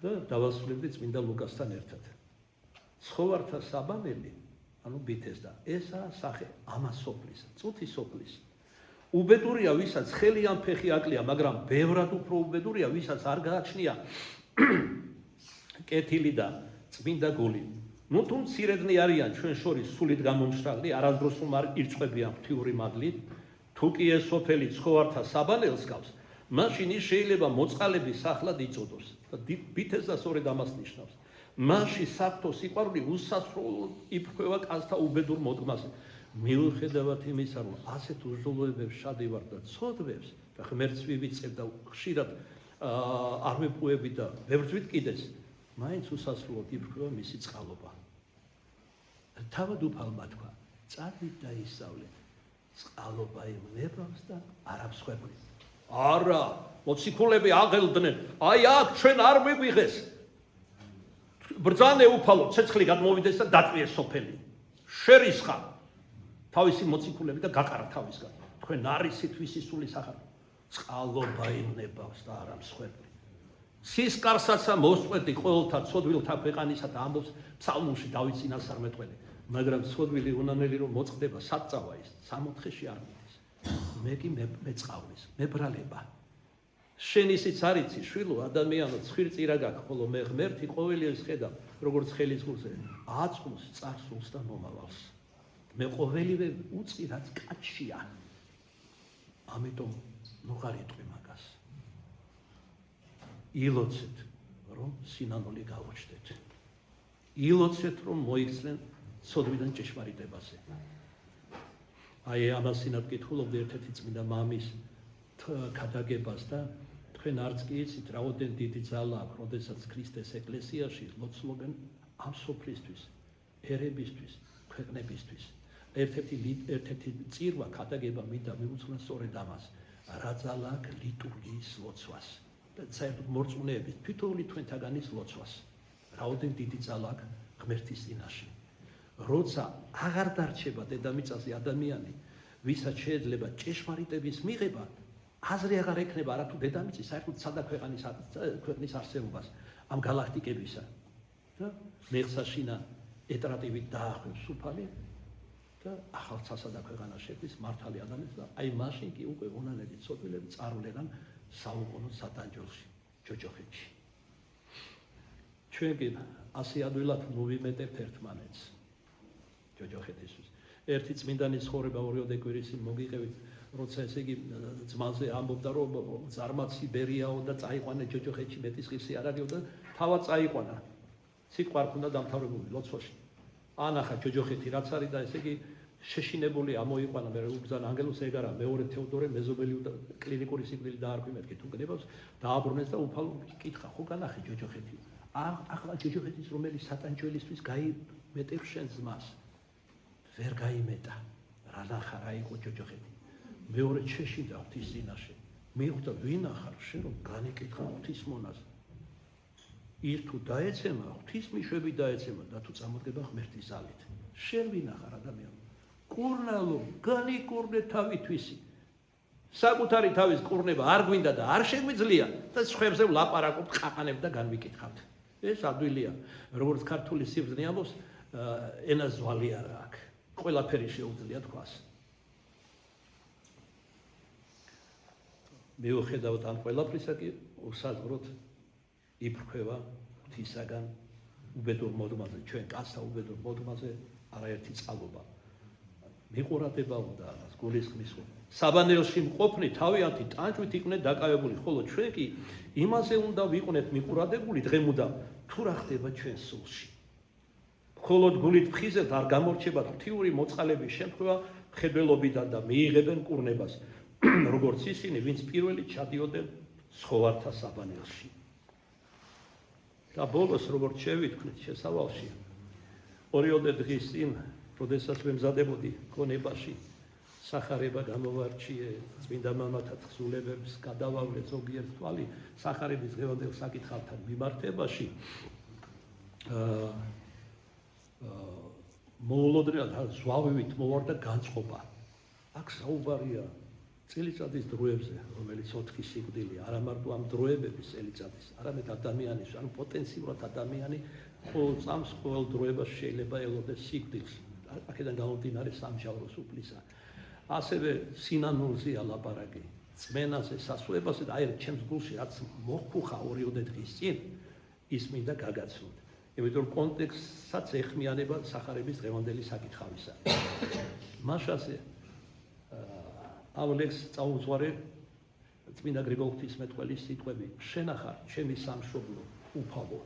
და დავასრულებდით წმინდა ლუკასთან ერთად. ცხოვართა საბანელი, ანუ ბითესდა, ესაა სახე ამას სოფლის, წუთი სოფლის. უბედურია, ვისაც ხელი ან ფეხი აკლია, მაგრამ ბევრად უფრო უბედურია, ვისაც არ გააჩნია კეთილი და წმინდა გული. ნუ თუ მცირედნი არიან ჩვენ შორის სულით გამომშრალნი, არასდროს არ ირწყვებიან ღვთიური მადლით, თუ კი ეს სოფელი ცხოვართა საბანელს გავს, მაშინ ის შეიძლება მოწყალების სახლად იწოდოს და ბითესდა სწორედ ამას ნიშნავს. მაშინ საფრთხო სიყვარული უსასრულოდ იფრქვევა კაცთა უბედურ მოდგმას. მიუხედავად იმისა, რომ ასეთ უზრუნველობებს შადი ვარ და ცოდვებს და ღმერთს ვივიწევ და ხშირად არ ვიპუები და ვებრძვით კიდეს, მაინც უსასრულოდ იფრქვევა მისი წყალობა. თავად უფალმა თქვა, წადით და ისწავლეთ, წყალობა იმნებავს და არ ამსხვერპლით. არა, მოციქულები აღელდნენ, აი აქ ჩვენ არ მივიღეს. ბრძანე უფალო, ცეცხლი გადმოვიდეს და დაწვიეს სოფელი. შერისხა თავისი მოციქულები და გაყარა თავისგან. თქვენ არისით ვისი სული სახარება. წყალობა იმნებავს და არ ამსხვერპლით. სისკარსაცა მოსწყვეტი ყოველთა ცოდვილთა ქვეყანისა და ამბობს ფსალმუნში დავით წინასწარმეტყველი. მაგრამ ცოდვილი უნანელი რომ მოწყდება საწავა ის 64-ში არ მიდის. მე კი მეწყავლის, მებრალება. შენ ისიც არიცი, შვილო, ადამიანო, ცხვირწირა გაქვს, ხოლო მე ღმერთი ყოველივეს ხედავ, როგორც ხელის გულზე, აწმოს, წარსულს და მომავალს. მე ყოველივე უწყი, რაც კაცშია. ამიტომ ნუღარ იტყვი მაგას. ილოცეთ, რომ სინანული გავუჩნდეთ. ილოცეთ, რომ მოიქცნენ ცოდვიდან ჭეშმარიტებაზე. აი ამას სინად კითხულობდი ერთ-ერთი წმინდა მამის ქადაგებას და თქვენ არც კი იცით, რაოდენ დიდი ძალა აქვს, როდესაც ქრისტეს ეკლესიაში ლოცულობენ ამ სოფლისთვის, ერებისთვის, ქვეყნებისთვის. ერთ-ერთი წირვა ქადაგება მინდა მიუძღვნა სწორედ ამას, რა ძალა აქვს ლიტურგიის ლოცვას და საერთოდ მორწმუნეების თვითონული თქვენთაგანის ლოცვას. რაოდენ დიდი ძალა აქვს ღმერთის წინაშე. როცა აღარ დარჩება დედამიწაზე ადამიანი, ვისაც შეიძლება ჭეშმარიტების მიღება, აზრი აღარ ექნება არა თუ დედამიწის, საერთოდ სადა ქვეყნის არსებობას ამ გალაქტიკებისა. და მეხსაშინა ეტრატივით დაახვევს უფალი და ახალ სასადა ქვეყანას შექმნის მართალი ადამიანს და აი მაშინ კი უკვე უნანელი ცოდვილები წარვლენან საუკუნო სატანჯველში, ჯოჯოხეთში. ჩვენ კი ასე ადვილად მოვიმეტებთ ერთმანეთს. ჯოჯოხეთისთვის. ერთი წმინდანის ცხოვრება ორიოდე კვირის მოგიყევით, როცა ესე იგი ძმაზე ამბობდა, რომ ზარმაც სიბერიაო და წაიყვანა ჯოჯოხეთში მეტის ღირსი არ არისო და თავად წაიყვანა. სიტყვა არ ქონდა დამთავრებული ლოცვაში. ანახა ჯოჯოხეთი რაც არის და ესე იგი შეშინებული ამოიყვანა, მე უგზან ანგელოს ეგარა, მეორე თეოდორე მეზობელი და კლინიკური სიკვდილი დაარქვი მეთქი თუ გნებავს, დააბრუნეს და უფალო კითხა, ხო განახი ჯოჯოხეთი. ახლა ჯოჯოხეთის რომელიც სატანჯველისთვის გაიმეტებს შენ ძმას. ვერ გაიმეტა, რა ნახა რა იყო ჯოჯოხეთი. მეორე შეშინდა ღვთის წინაშე. მიხვდა ვინ ახარ შენ რომ განიკითხა ღვთის მონას. ის თუ დაეცემა, ღვთის მიშვები დაეცემა და თუ წამოდგება ღმერთის ძალით. შენ ვინ ახარ ადამიანი? კურნალო, განიკურნე თავითვისი. საკუთარი თავის კურნება არ გვინდა და არ შეგვიძლია და სხვებზე ვლაპარაკობთ, ყაყანებ და განვიკითხავთ. ეს ადვილია, როგორც ქართული სიბრძნე ამბობს, ენას ძვალი არა აქვს. ყველაფერი შეუძლია თქვას. მიუხედავად ამ ყველაფრისა კი უსაზღვროდ იფრქვევა ღვთისაგან უბედურ მოდმაზე, ჩვენ კაცთა უბედურ მოდმაზე არაერთი წყალობა. მიყურადება უნდა ამას გულისხმის. საბანელში მყოფნი თავიანთი ტანჯვით იყვნენ დაკავებული, ხოლო ჩვენ კი იმაზე უნდა ვიყვნეთ მიყურადებული დღემუდამ, თუ რა ხდება ჩვენ სულში. მხოლოდ გულით ფხიზელთ არ გამორჩება ღვთიური მოწყალების შემთხვევა მხედველობიდან და მიიღებენ კურნებას, როგორც ისინი, ვინც პირველი ჩადიოდნენ ცხოვართა საბანელში. და ბოლოს როგორც შევიტყვით შესავალში, 2 დღის წინ, როდესაც ვემზადებოდი ქონებაში, სახარება გამოვარჩიე, წმინდა მამათა თხზულებებს გადავავლე ზოგიერთ თვალი, სახარების დღევანდელ საკითხალთან მიმართებაში, მოულოდნელად ზვავივით მოვარდა განწყობა. აქ საუბარია წელიწადის დროებზე, რომელიც 4 სიკვდილია, არა მარტო ამ დროებების წელიწადის, არამედ ადამიანის, ანუ პოტენციურად ადამიანი ყოველ წამს, ყოველ დროებას შეიძლება ელოდეს სიკვდილს. აქედან გამომდინარე სამჟავროს უფლისა. ასევე სინანულზეა ლაპარაკი, წმენაზე, სასუებაზე და აი ჩემს გულში რაც მოხუხა 2 დღის წინ, ის მინდა გაგაცნოთ. იმიტომ რომ კონტექსტსაც ეხმიანება სახარების დღევანდელი საკითხავისა. მაშასე ამ ლექსს წაუძღვარე წმინდა გრიგოლ ღვთისმეტყველის სიტყვები, შენ ახარ ჩემი სამშობლო, უფალო.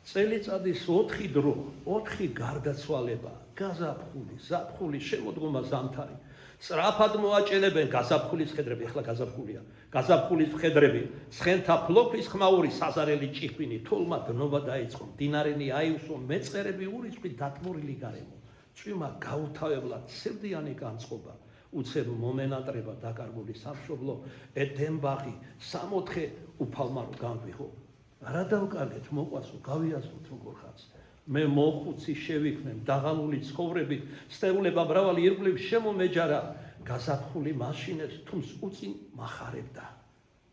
წელიწადის 4 დრო, 4 გარდაცვალება, გაზაფხული, ზაფხული, შემოდგომა ზამთარი. სწრაფად მოაჭელებენ გაზაფხულის მხედრები, ახლა გაზაფხულია. გაზაფხულის მხედრები, ცხენთა ფლოფის ხმაური საზარელი ჭიხვინი, თოლმა დნობა დაიწყო, მდინარენი აივსო, მეწყერები ურიცხვით დათმორილი გარემო. წვიმა გაუთავებლად სევდიანი განწყობა, უცებ მომენატრება დაკარგული სამშობლო, ედემბაღი, 64 უფალმარო განვიხო. რა დავკარგეთ, მოყვასო, გავიაზროთ როგორ ხარს. მე მოხუცი შევიქმნემ, დაღალული ცხოვრებით, სტეულება მრავალი ირგვლივ შემომეჯარა, გაზაფხული მაშინებს თუმს უწინ მახარებდა.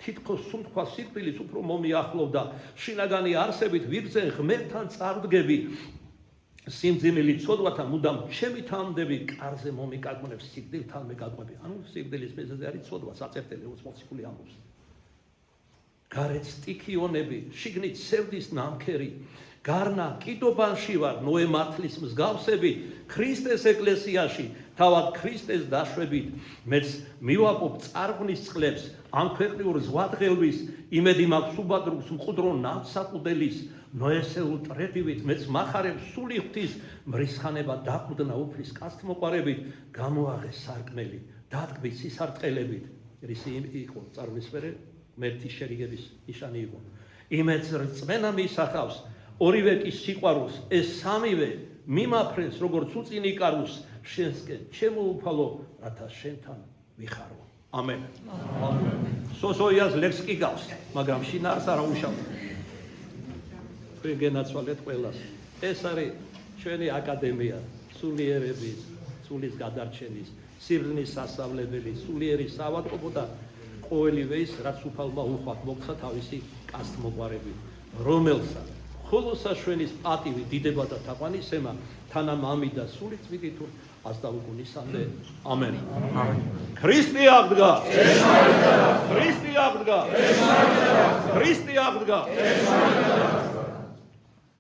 თითქოს სუნთქვა სიკვდილის უფრო მომიახლოვდა, შინაგანი არსებით ვიგრძენ ღმერთთან წარდგები. სიმძიმილი ცოდვათა მუდამ ჩემი თამდები, კარზე მომიკარგუნებს სიკვდილთან მეკარგუნები. ანუ სიკვდილის მიზეზი არის ცოდვა, საწერთელი ოცმოციკული ამბობს. გარეთ სტიქიონები, შიგნით სევდის ნამქერი, გარნა კიდობანში ვარ, ნოე მართლის მსგავსები, ქრისტეს ეკლესიაში, თავად ქრისტეს დაშვებით, მეც მივაყოფ წარღვნის წყლებს, ამ ქვეყნიურ ზვადღელვის, იმედი მაქვს უბადრუს მყუდრო ნავსაყუდელის, ნოესეულ ტრედივით, მეც მახარებს სული ღვთის, მრისხანება დაყუდნა უფლის კაცთმოყვარებით, გამოაღეს სარკმელი, დადგმის სისარტყელებით. ისი იყო წარვლისმერე მერტის შერიგების ნიშანი იყო. იმეც რწმენა მისახავს, ორივე კი სიყვარულს, ეს სამივე მიმაფრენს, როგორც უწინ იკაროს, შენსკენ ჩემო უფალო, რათა შენთან ვიხარო. ამენ. სოსოიას ლექსს კი გავს, მაგრამ შინაარს არა უშავთ. თქვენ გენაცვალეთ ყველას. ეს არის ჩვენი აკადემია, სულიერების, სულის გადარჩენის, სიბრძნის სასწავლებელი, სულიერი საავადმყოფო და ყოველივე ის, რაც უფალმა უხვად მოგცა თავისი კაცთმოყვარებით, რომელსაც ხოლო საშვენის პატივი, დიდება და თაყვანისემა, თანამამი და სული წმინდით ასდაუგუნისამდე. ამენ. ქრისტე აღდგა! ქრისტე აღდგა! ქრისტე აღდგა!